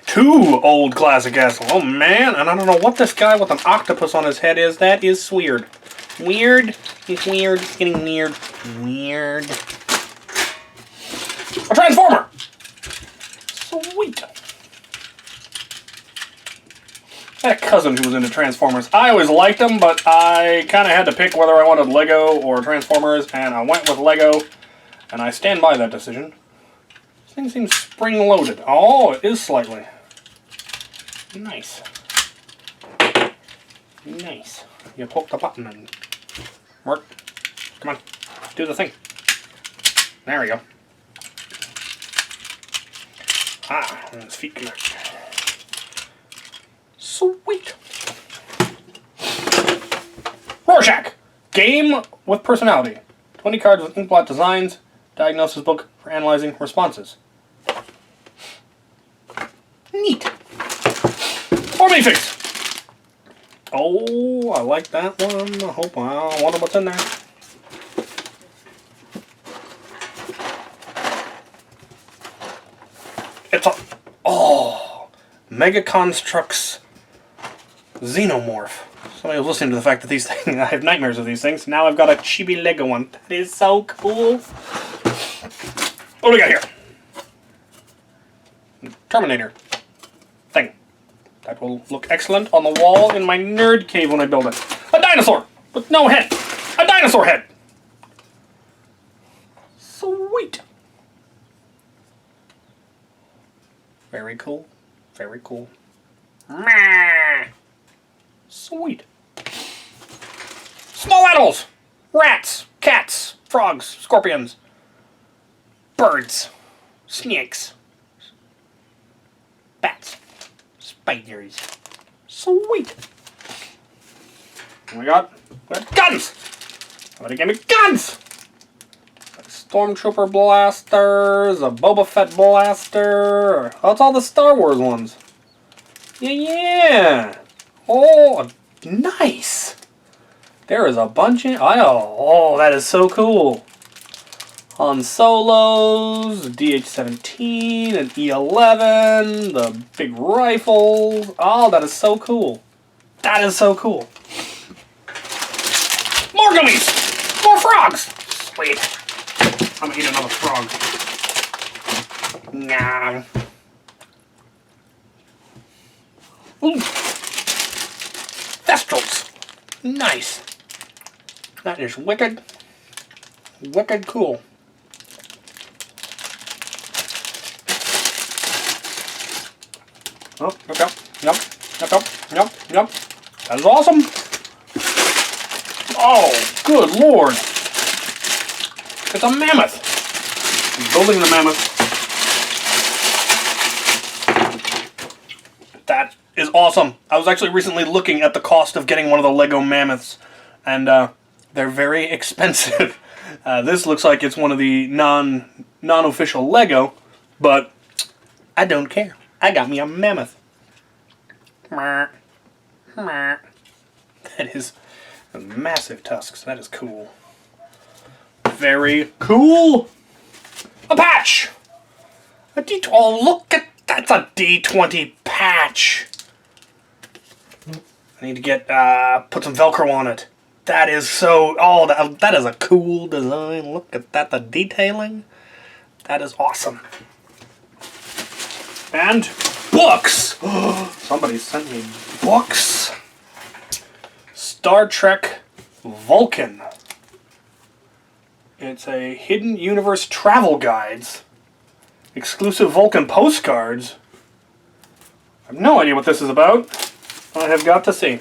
Two old classic castle. Oh man, and I don't know what this guy with an octopus on his head is. That is weird. Weird. It's weird. It's getting weird. Weird. A Transformer! Sweet. I had a cousin who was into Transformers. I always liked them, but I kind of had to pick whether I wanted Lego or Transformers, and I went with Lego, and I stand by that decision. This thing seems spring-loaded. Oh, it is slightly. Nice. Nice. You poke the button and work. Come on. Do the thing. There we go. Ah, and his feet connect. Sweet. Rorschach. Game with personality. 20 cards with inkblot designs. Diagnosis book for analyzing responses. Neat. More minifigs. Oh, I like that one. I wonder what's in there. It's a... Oh. Mega Construx Xenomorph. Somebody was listening to the fact that these things... I have nightmares of these things. Now I've got a chibi Lego one. That is so cool. What do we got here? Terminator. Thing. That will look excellent on the wall in my nerd cave when I build it. A dinosaur! With no head! A dinosaur head! Sweet! Very cool. Very cool. Sweet. Small animals! Rats, cats, frogs, scorpions, birds, snakes, bats, spiders. Sweet. We got guns! Somebody give me guns! Stormtrooper blasters, a Boba Fett blaster. Oh, it's all the Star Wars ones. Yeah. Oh, nice. There is a bunch in... Oh, that is so cool. Han Solos, DH-17, and E-11, the big rifles. Oh, that is so cool. That is so cool. More gummies. More frogs. Sweet. I'm gonna eat another frog. Nah. Ooh. Thestrals. Nice. That is wicked. Wicked cool. Oh, yep. That is awesome. Oh, good lord. It's a mammoth. I'm building the mammoth. That is awesome. I was actually recently looking at the cost of getting one of the Lego mammoths, and they're very expensive. This looks like it's one of the non-official Lego, but I don't care. I got me a mammoth. That is massive tusks. That is cool. Very cool. A patch. A D20. Oh, look at that's a D20 patch. I need to get put some Velcro on it. That is so. Oh, that is a cool design. Look at that. The detailing. That is awesome. And books. Somebody sent me books. Star Trek Vulcan. It's a Hidden Universe Travel Guides. Exclusive Vulcan postcards. I have no idea what this is about. I have got to see.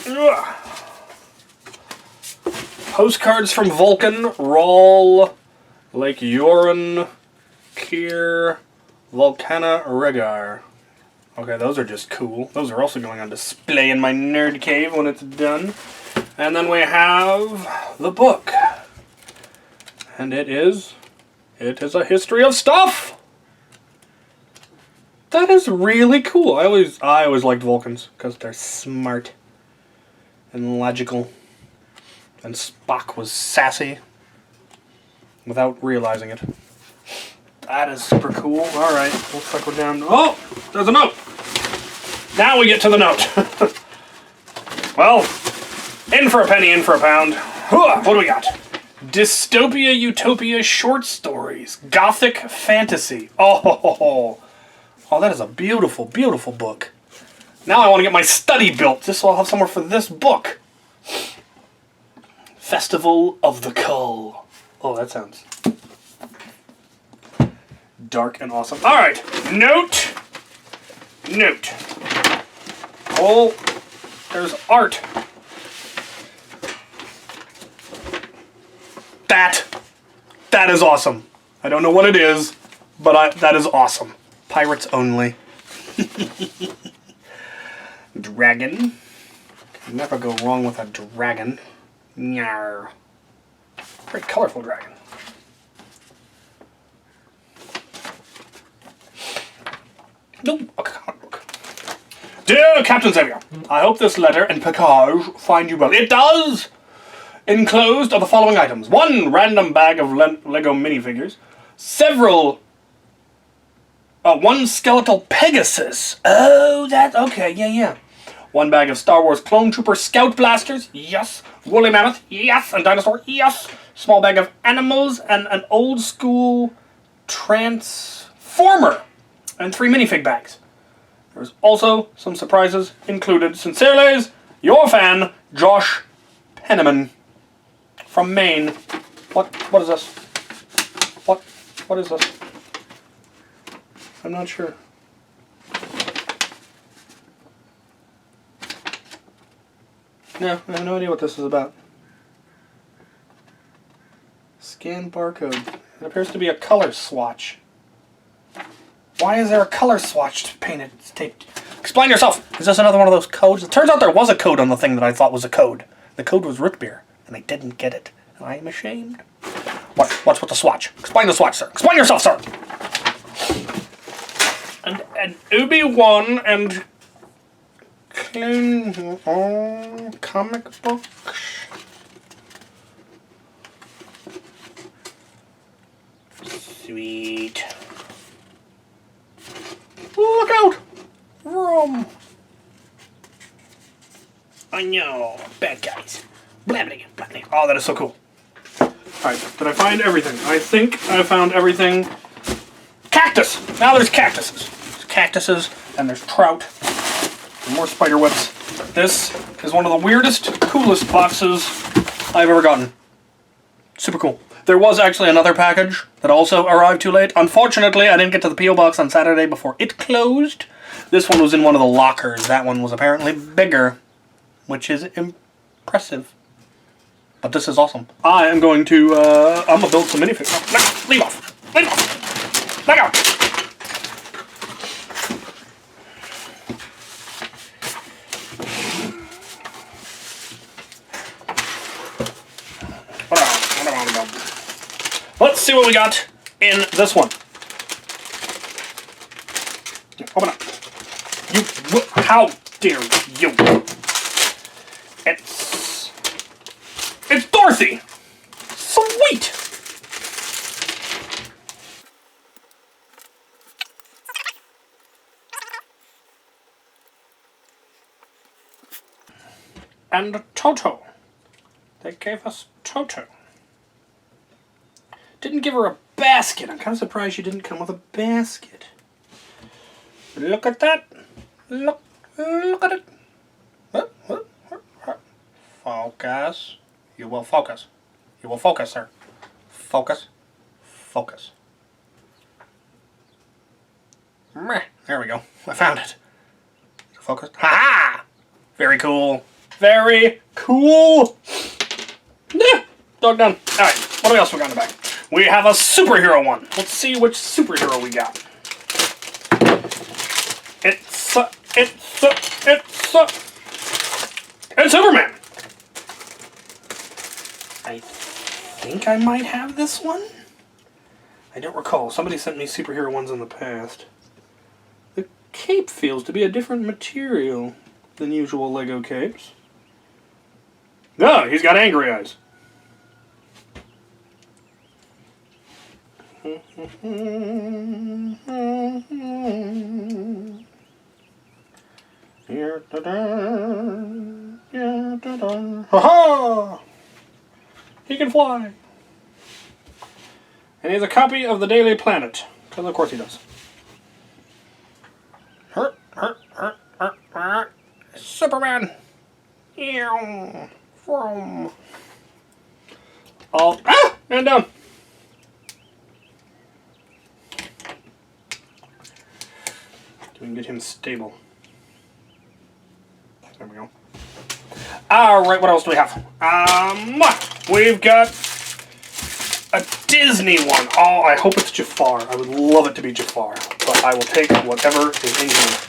Ugh. Postcards from Vulcan, Rawl, Lake Yoren, Kier, Volcana Regar. Okay, those are just cool. Those are also going on display in my nerd cave when it's done. And then we have the book. And it is a history of stuff! That is really cool. I always liked Vulcans because they're smart and logical. And Spock was sassy without realizing it. That is super cool. Alright, looks like we're down. Oh! There's a note! Now we get to the note. Well, in for a penny, in for a pound. What do we got? Dystopia Utopia short stories. Gothic fantasy. Oh, that is a beautiful, beautiful book. Now I want to get my study built just so I'll have somewhere for this book. Festival of the Cull. Oh, that sounds dark and awesome. Alright, note. Oh, there's art. That is awesome. I don't know what it is, but that is awesome. Pirates only. Dragon. Can never go wrong with a dragon. Nyar. Very colorful dragon. Nope, a comic book. Dear Captain Xavier, I hope this letter and package find you well. It does! Enclosed are the following items. 1 random bag of Lego minifigures. 1 skeletal Pegasus. Oh, okay, yeah. 1 bag of Star Wars Clone Trooper Scout Blasters. Yes. Woolly Mammoth. Yes. And Dinosaur. Yes. Small bag of animals and an old school Transformer. And 3 minifig bags. There's also some surprises included. Sincerely, your fan, Josh Penniman. From Maine. What is this? What is this? I'm not sure. No, I have no idea what this is about. Scan barcode. It appears to be a color swatch. Why is there a color swatch painted taped? Explain yourself! Is this another one of those codes? It turns out there was a code on the thing that I thought was a code. The code was root beer. And I didn't get it. I am ashamed. What's with the swatch? Explain the swatch, sir. Explain yourself, sir. And Obi-Wan and Clone comic books. Sweet. Look out! Vroom. I know, bad guys. Blabbity. Oh, that is so cool. Alright, did I find everything? I think I found everything. Cactus! Now there's cactuses. There's cactuses, and there's trout. And more spider webs. This is one of the weirdest, coolest boxes I've ever gotten. Super cool. There was actually another package that also arrived too late. Unfortunately, I didn't get to the P.O. box on Saturday before it closed. This one was in one of the lockers. That one was apparently bigger, which is impressive. But this is awesome. I am going to, I'm gonna build some minifigs. No, leave off! Leave off! Let go! Let's see what we got in this one. Open up. How dare you? It's Dorothy! Sweet! And Toto. They gave us Toto. Didn't give her a basket. I'm kind of surprised she didn't come with a basket. Look at that. Look at it. Focus. You will focus. You will focus, sir. Focus. Focus. There we go. I found it. Focus. Ha-ha! Very cool. Very cool. Yeah. Dog done. Alright, what else we got in the bag? We have a superhero one. Let's see which superhero we got. It's Superman. I think I might have this one. I don't recall. Somebody sent me superhero ones in the past. The cape feels to be a different material than usual Lego capes. No, he's got angry eyes. Ha-ha! He can fly. And he has a copy of the Daily Planet. Because of course he does. Superman! From... All... Ah! And down! We can get him stable. There we go. Alright, what else do we have? We've got a Disney one. Oh, I hope it's Jafar. I would love it to be Jafar. But I will take whatever is in here.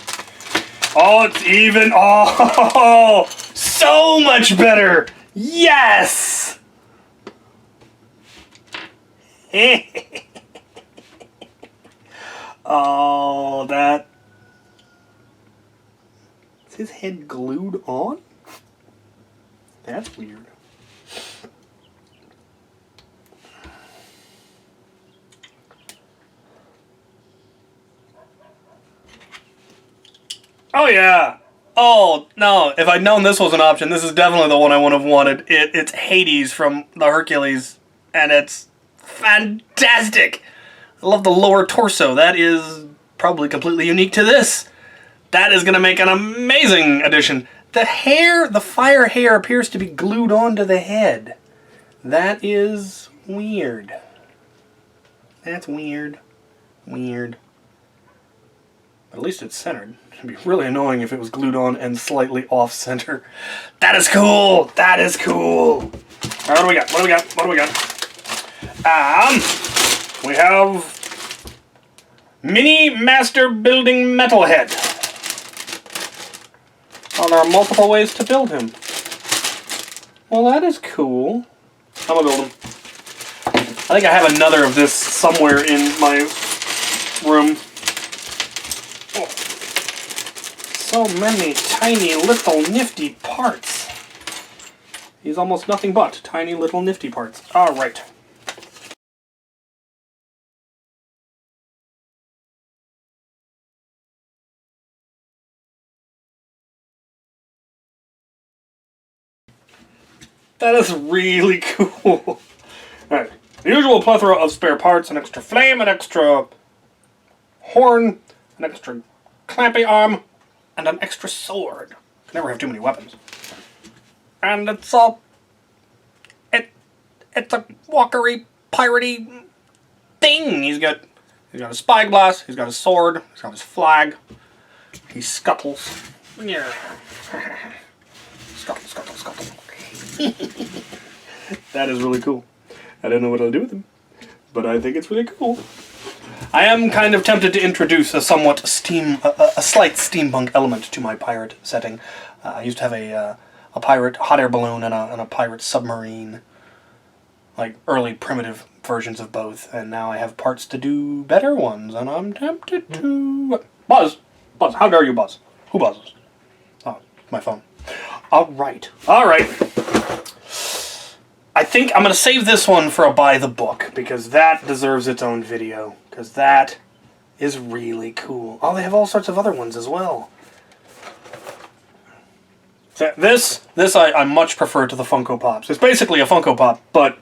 Oh, it's even. Oh, so much better. Yes! Oh, that... Is his head glued on? That's weird. Oh yeah! Oh no, if I'd known this was an option, this is definitely the one I would have wanted. It's Hades from the Hercules, and it's fantastic! I love the lower torso. That is probably completely unique to this. That is going to make an amazing addition. The hair, the fire hair appears to be glued onto the head. That is weird. That's weird. Weird. But at least it's centered. It'd be really annoying if it was glued on and slightly off-center. That is cool! That is cool! Alright, what do we got? What do we got? What do we got? We have Mini Master Building Metalhead. Oh, there are multiple ways to build him. Well, that is cool. I'm gonna build him. I think I have another of this somewhere in my room. Oh. So many tiny little nifty parts. He's almost nothing but tiny little nifty parts. Alright. That is really cool. Alright. The usual plethora of spare parts, an extra flame, an extra horn, an extra clampy arm, and an extra sword. Can never have too many weapons. And it's all... It's a walkery, piratey thing. He's got a spyglass, he's got a sword, he's got his flag. He scuttles. Yeah. Scuttle, scuttle, scuttle. That is really cool. I don't know what I'll do with him, but I think it's really cool. I am kind of tempted to introduce a somewhat a slight steampunk element to my pirate setting. I used to have a pirate hot air balloon and a pirate submarine, like early primitive versions of both, and now I have parts to do better ones, and I'm tempted to... Buzz! Buzz, how dare you buzz? Who buzzes? Oh, my phone. Alright. Alright. I think I'm going to save this one for a buy the book, because that deserves its own video, because that is really cool. Oh, they have all sorts of other ones as well. This I much prefer to the Funko Pops. It's basically a Funko Pop, but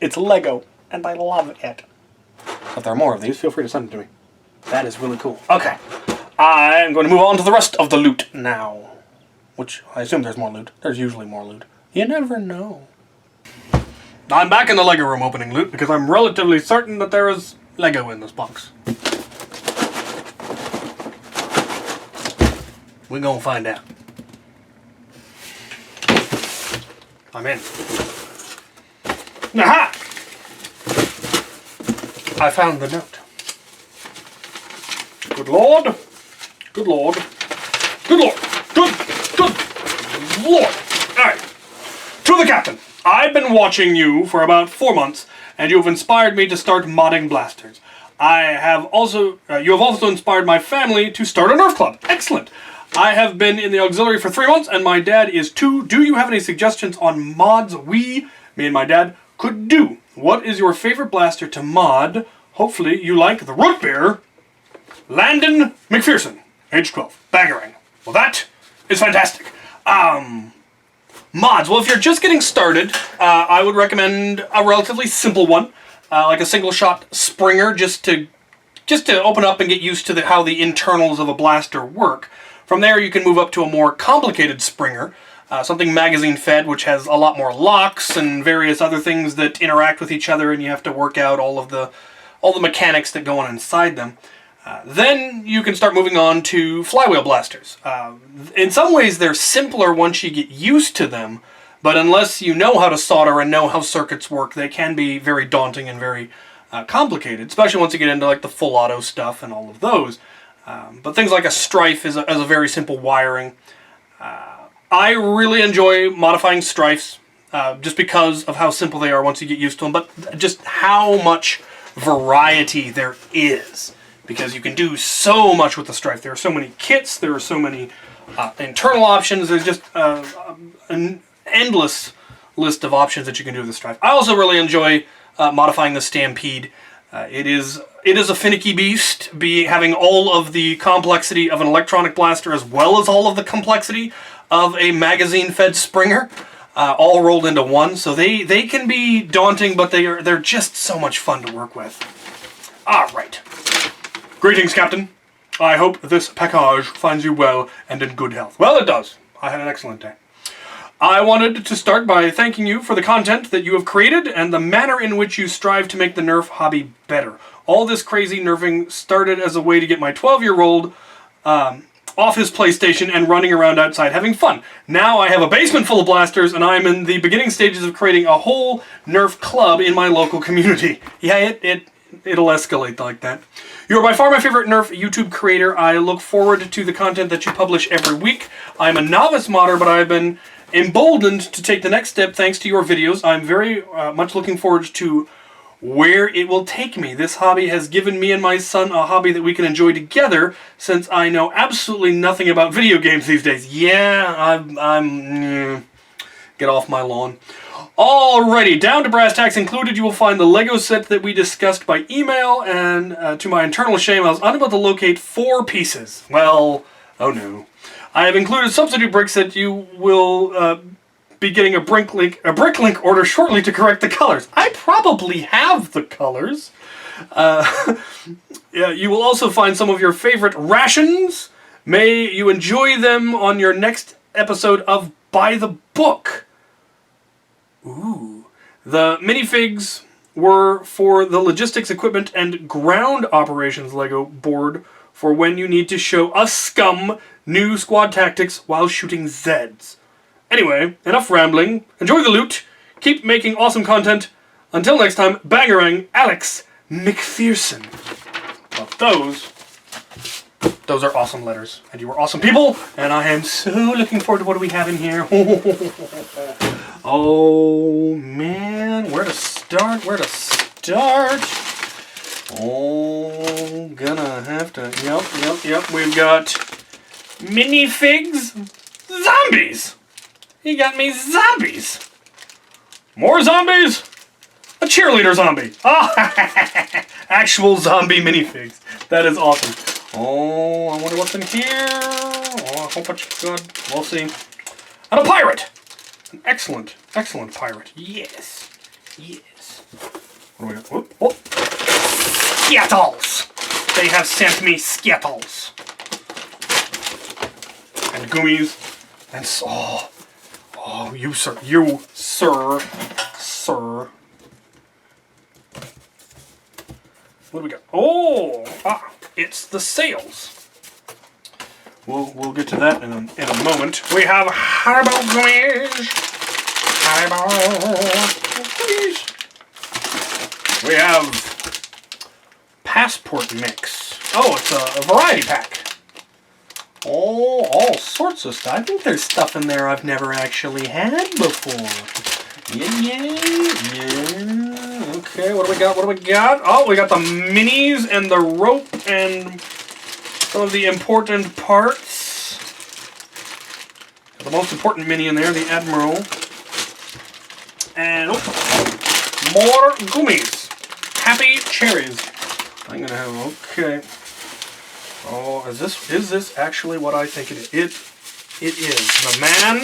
it's Lego, and I love it. If there are more of these, feel free to send them to me. That is really cool. Okay, I'm going to move on to the rest of the loot now. Which, I assume there's more loot. There's usually more loot. You never know. I'm back in the Lego room opening loot because I'm relatively certain that there is Lego in this box. We're gonna find out. I'm in. Aha! I found the note. Good Lord. Good Lord. Good Lord. Good Lord. Alright. To the captain. I've been watching you for about 4 months, and you have inspired me to start modding blasters. You have also inspired my family to start a Nerf club. Excellent. I have been in the auxiliary for 3 months, and my dad is 2. Do you have any suggestions on mods me and my dad, could do? What is your favorite blaster to mod? Hopefully you like the Root Beer, Landon McPherson, age 12, Bangarang. Well, that is fantastic. Mods. Well, if you're just getting started, I would recommend a relatively simple one, like a single-shot Springer, just to open up and get used to how the internals of a blaster work. From there, you can move up to a more complicated Springer, something magazine-fed, which has a lot more locks and various other things that interact with each other, and you have to work out all the mechanics that go on inside them. Then you can start moving on to flywheel blasters. In some ways they're simpler once you get used to them, but unless you know how to solder and know how circuits work, they can be very daunting and very complicated, especially once you get into like the full auto stuff and all of those. But things like a Strife is a very simple wiring. I really enjoy modifying Strifes just because of how simple they are once you get used to them, but just how much variety there is. Because you can do so much with the Strife. There are so many kits, there are so many internal options, there's just an endless list of options that you can do with the Strife. I also really enjoy modifying the Stampede. It is a finicky beast, having all of the complexity of an electronic blaster as well as all of the complexity of a magazine-fed Springer, all rolled into one. So they can be daunting, but they're just so much fun to work with. Alright. Greetings, Captain. I hope this package finds you well and in good health. Well, it does. I had an excellent day. I wanted to start by thanking you for the content that you have created and the manner in which you strive to make the Nerf hobby better. All this crazy nerfing started as a way to get my 12-year-old off his PlayStation and running around outside having fun. Now I have a basement full of blasters, and I'm in the beginning stages of creating a whole Nerf club in my local community. Yeah, it'll escalate like that. You are by far my favorite Nerf YouTube creator. I look forward to the content that you publish every week. I'm a novice modder, but I've been emboldened to take the next step thanks to your videos. I'm very much looking forward to where it will take me. This hobby has given me and my son a hobby that we can enjoy together, since I know absolutely nothing about video games these days. Yeah, get off my lawn. Alrighty, down to brass tacks included, you will find the Lego set that we discussed by email, and to my internal shame, I was unable to locate 4 pieces. Well, oh no. I have included substitute bricks that you will be getting a Bricklink order shortly to correct the colors. I probably have the colors. Yeah, you will also find some of your favorite rations. May you enjoy them on your next episode of By the Book. Ooh. The minifigs were for the logistics equipment and ground operations Lego board for when you need to show us scum new squad tactics while shooting Zeds. Anyway, enough rambling. Enjoy the loot. Keep making awesome content. Until next time, Bangarang, Alex McPherson. Well, those are awesome letters. And you are awesome people. And I am so looking forward to what we have in here. Oh, man. Where to start? Oh, gonna have to... Yep. We've got minifigs. Zombies. He got me zombies. More zombies. A cheerleader zombie. Oh, actual zombie minifigs. That is awesome. Oh, I wonder what's in here. Oh, I hope it's good. We'll see. And a pirate. An excellent pirate. Yes. What do we got? Oh. Skittles. They have sent me Skittles. And gummies. And Oh, you, sir. You, sir. Sir. What do we got? Oh! It's the sails. We'll get to that in a moment. We have Haribo gummies. Haribo gummies. We have Passport Mix. Oh, it's a variety pack. Oh, all sorts of stuff. I think there's stuff in there I've never actually had before. Yeah. Okay, what do we got? What do we got? Oh, we got the minis and the rope and some of the important parts. The most important mini in there, the Admiral. And more gummies. Happy cherries. I'm gonna have, okay. Oh, is this actually what I think it is? It is. The man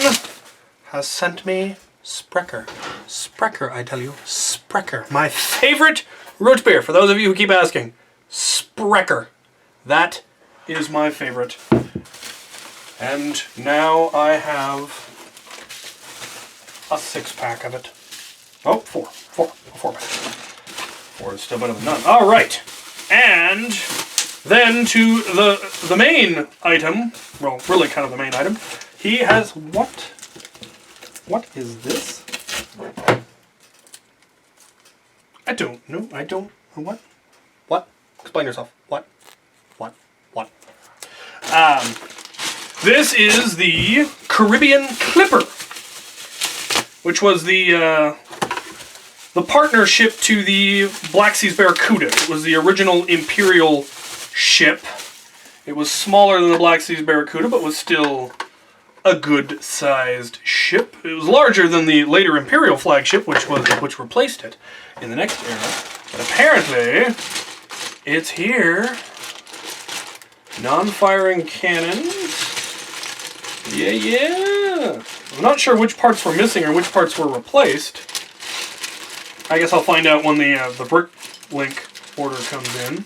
has sent me Sprecher. Sprecher, I tell you. Sprecher. My favorite root beer, for those of you who keep asking. Sprecher. That is my favorite. And now I have a 6-pack of it. Oh, four. A 4-pack. 4 is still better than none. All right. And then to the main item, well, really kind of the main item, he has what? What is this? I don't know. I don't know what? What? Explain yourself. What? This is the Caribbean Clipper, which was the partnership to the Black Seas Barracuda. It was the original Imperial ship. It was smaller than the Black Seas Barracuda, but was still a good-sized ship. It was larger than the later Imperial flagship, which replaced it in the next era. But apparently, it's here. Non-firing cannons. Yeah. I'm not sure which parts were missing or which parts were replaced. I guess I'll find out when the Bricklink order comes in.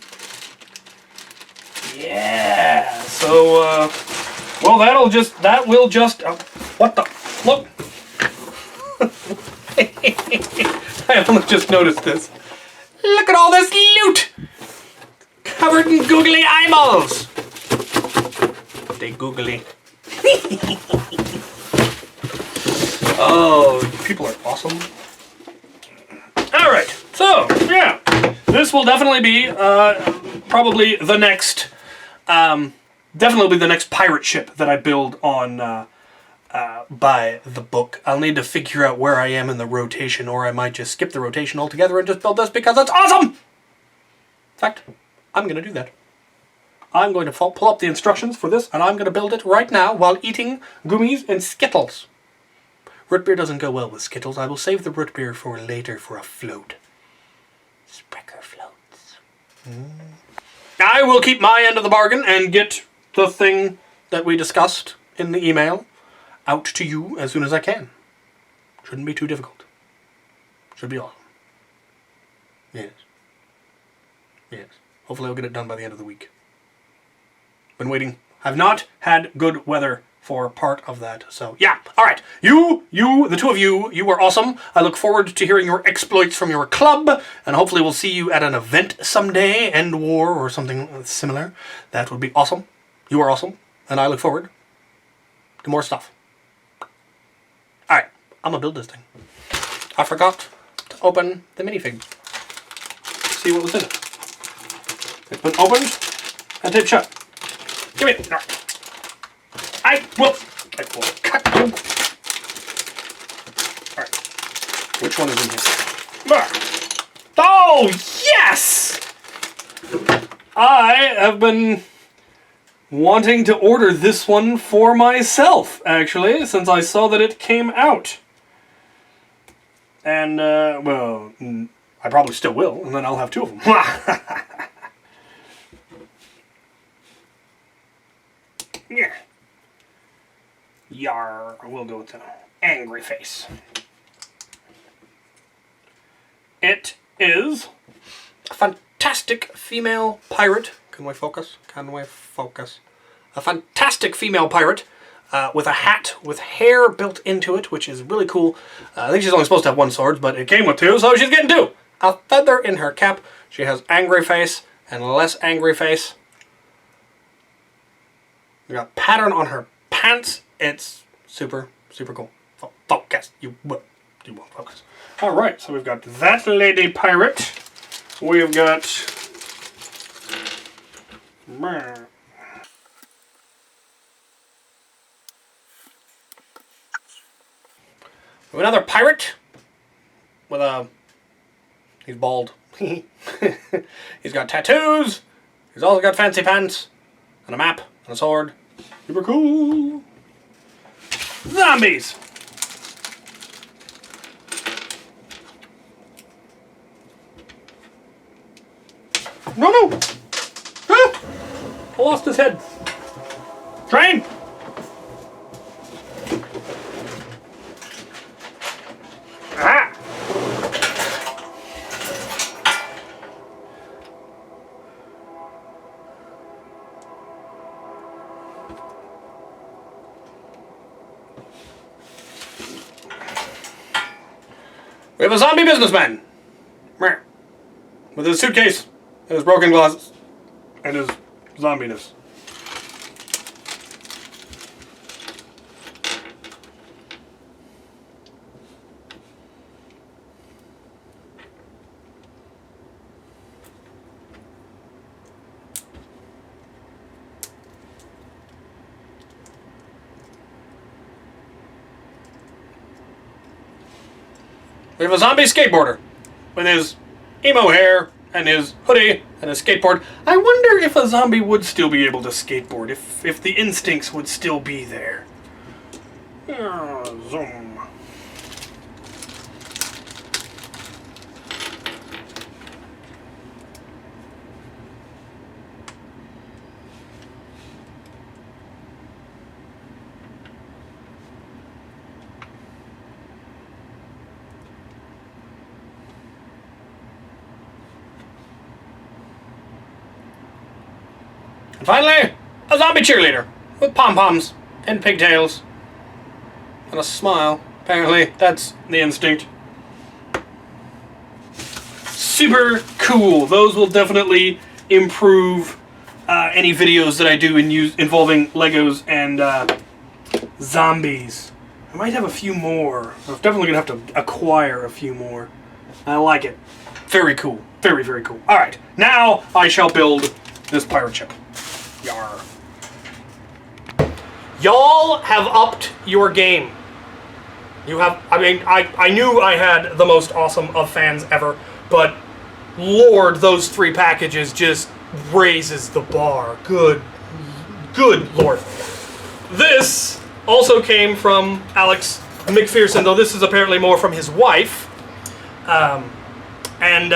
Yeah. So, well, that will just, what the, look. I only just noticed this. Look at all this loot! Covered in googly eyeballs. They googly. Oh, people are awesome. Alright, so, yeah. This will definitely be, probably the next, definitely the next pirate ship that I build on, by the book. I'll need to figure out where I am in the rotation, or I might just skip the rotation altogether and just build this because it's awesome! In fact, I'm going to do that. I'm going to pull up the instructions for this, and I'm going to build it right now while eating gummies and Skittles. Root beer doesn't go well with Skittles. I will save the root beer for later for a float. Sprecher floats. I will keep my end of the bargain and get the thing that we discussed in the email out to you as soon as I can. Shouldn't be too difficult. Should be awesome. Yes. Yes. Hopefully I'll get it done by the end of the week. Been waiting. Have not had good weather for part of that. So, yeah. All right. You, the two of you, you are awesome. I look forward to hearing your exploits from your club, and hopefully we'll see you at an event someday, End War or something similar. That would be awesome. You are awesome, and I look forward to more stuff. All right. I'm going to build this thing. I forgot to open the minifig. See what was in it. It's been opened and taped shut. Give me it. No. I will cut you. Alright. Which one is in here? Oh, yes! I have been wanting to order this one for myself, actually, since I saw that it came out. And, well, I probably still will, and then I'll have 2 of them. Yeah. Yar. We'll go with the angry face. It is a fantastic female pirate. Can we focus? Can we focus? A fantastic female pirate with a hat with hair built into it, which is really cool. I think she's only supposed to have one sword, but it came with two, so she's getting two. A feather in her cap. She has angry face and less angry face. We got pattern on her pants. It's super, super cool. Focus. You won't focus. Alright, so we've got that lady pirate. We've got... another pirate with a... He's bald. He's got tattoos. He's also got fancy pants and a map and a sword. Super cool. Zombies. No! Ah! I lost his head. Train! Ah! We have a zombie businessman with his suitcase and his broken glasses and his zombiness. We have a zombie skateboarder with his emo hair and his hoodie and his skateboard. I wonder if a zombie would still be able to skateboard, if the instincts would still be there. Zoom. And finally, a zombie cheerleader with pom-poms and pigtails and a smile. Apparently, that's the instinct. Super cool. Those will definitely improve any videos that I do involving Legos and zombies. I might have a few more. I'm definitely going to have to acquire a few more. I like it. Very cool. Very, very cool. Alright, now I shall build this pirate ship. Yar. Y'all have upped your game. You have, I mean, I knew I had the most awesome of fans ever, but Lord, those 3 packages just raises the bar. Good Lord. This also came from Alex McPherson, though this is apparently more from his wife. And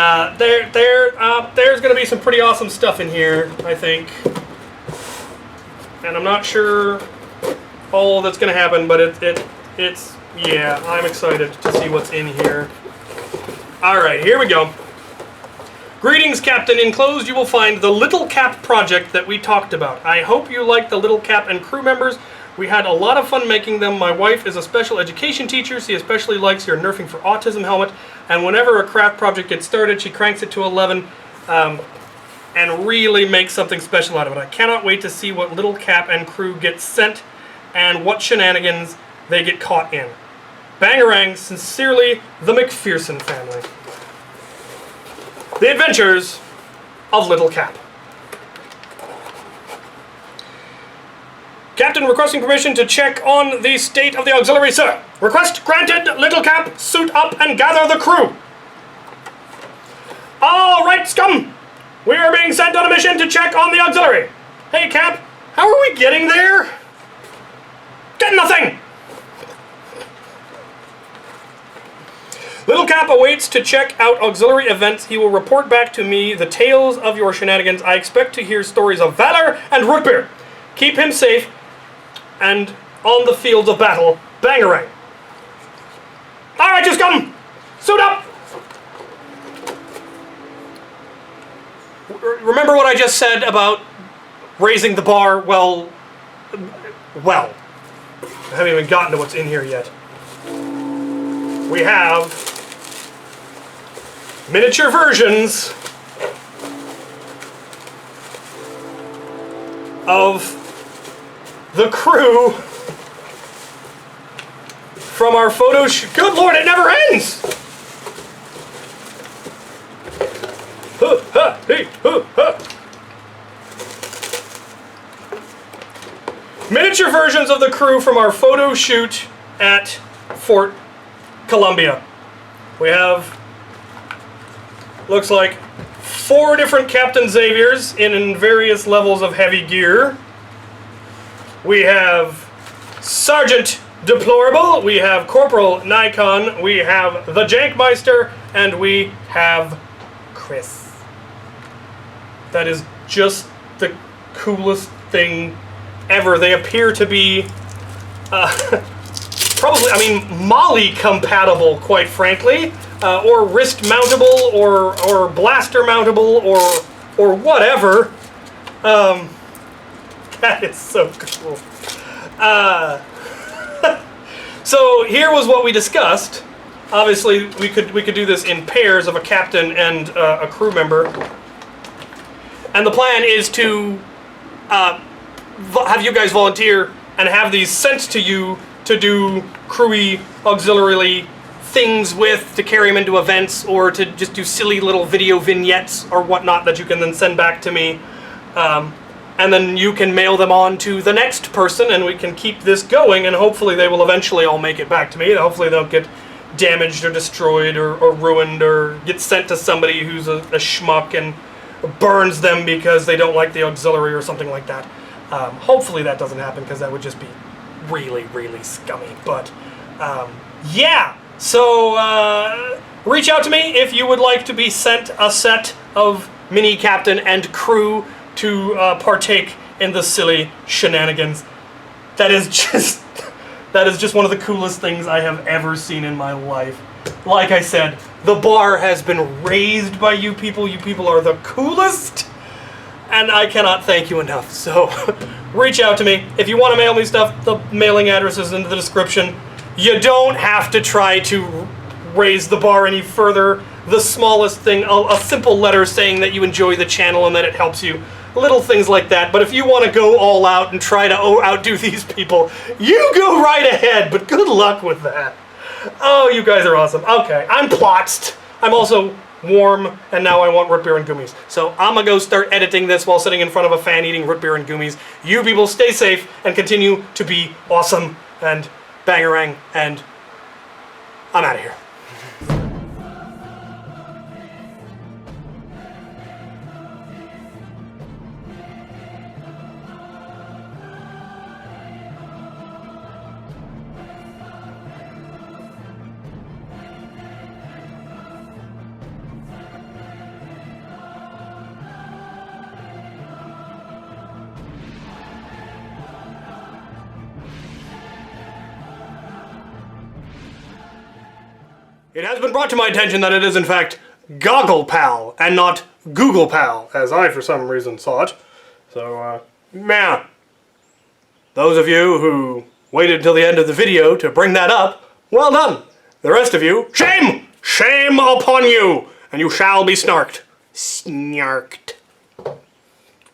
there's going to be some pretty awesome stuff in here, I think. And I'm not sure all that's going to happen, but it's yeah, I'm excited to see what's in here. Alright, here we go. Greetings, Captain. Enclosed you will find the Little Cap project that we talked about. I hope you like the Little Cap and crew members. We had a lot of fun making them. My wife is a special education teacher. She especially likes your Nerfing for Autism helmet. And whenever a craft project gets started, she cranks it to 11 and really makes something special out of it. I cannot wait to see what Little Cap and crew get sent and what shenanigans they get caught in. Bangarang, sincerely, the McPherson family. The Adventures of Little Cap. Captain requesting permission to check on the state of the auxiliary, sir. Request granted. Little Cap, suit up and gather the crew. All right, scum. We are being sent on a mission to check on the auxiliary. Hey, Cap, how are we getting there? Get nothing. Little Cap awaits to check out auxiliary events. He will report back to me the tales of your shenanigans. I expect to hear stories of valor and root beer. Keep him safe and on the fields of battle. Bangarang. Alright, just come. Suit up. Remember what I just said about raising the bar? Well. I haven't even gotten to what's in here yet. We have miniature versions of the crew from our photo shoot. Good Lord, it never ends! Miniature versions of the crew from our photo shoot at Fort Columbia. We have, looks like, 4 different Captain Xaviers in various levels of heavy gear. We have Sergeant Deplorable, we have Corporal Nikon, we have the Jankmeister, and we have Chris. That is just the coolest thing ever. They appear to be probably, I mean, Molly compatible, quite frankly, or wrist mountable, or blaster mountable, or whatever. That is so cool. So here was what we discussed. Obviously, we could do this in pairs of a captain and a crew member. And the plan is to have you guys volunteer and have these sent to you to do crewy auxiliary things with, to carry them into events, or to just do silly little video vignettes or whatnot that you can then send back to me. And then you can mail them on to the next person, and we can keep this going, and hopefully they will eventually all make it back to me. Hopefully they'll get damaged or destroyed or ruined, or get sent to somebody who's a schmuck and burns them because they don't like the auxiliary or something like that. Hopefully that doesn't happen, because that would just be really, really scummy. But yeah, so reach out to me if you would like to be sent a set of Mini Captain and crew to partake in the silly shenanigans. That is just one of the coolest things I have ever seen in my life. Like I said, the bar has been raised by you people. You people are the coolest, and I cannot thank you enough. So reach out to me. If you want to mail me stuff, the mailing address is in the description. You don't have to try to raise the bar any further. The smallest thing, a simple letter saying that you enjoy the channel and that it helps you. Little things like that. But if you want to go all out and try to outdo these people, you go right ahead, but good luck with that. Oh, you guys are awesome. Okay, I'm plotzed. I'm also warm, and now I want root beer and gummies. So I'm gonna go start editing this while sitting in front of a fan eating root beer and gummies. You people stay safe and continue to be awesome, and bangarang, and I'm out of here. It has been brought to my attention that it is in fact Goggle Pal and not Google Pal, as I for some reason thought. So, man, those of you who waited until the end of the video to bring that up, well done. The rest of you, shame! Shame upon you! And you shall be snarked. Snarked.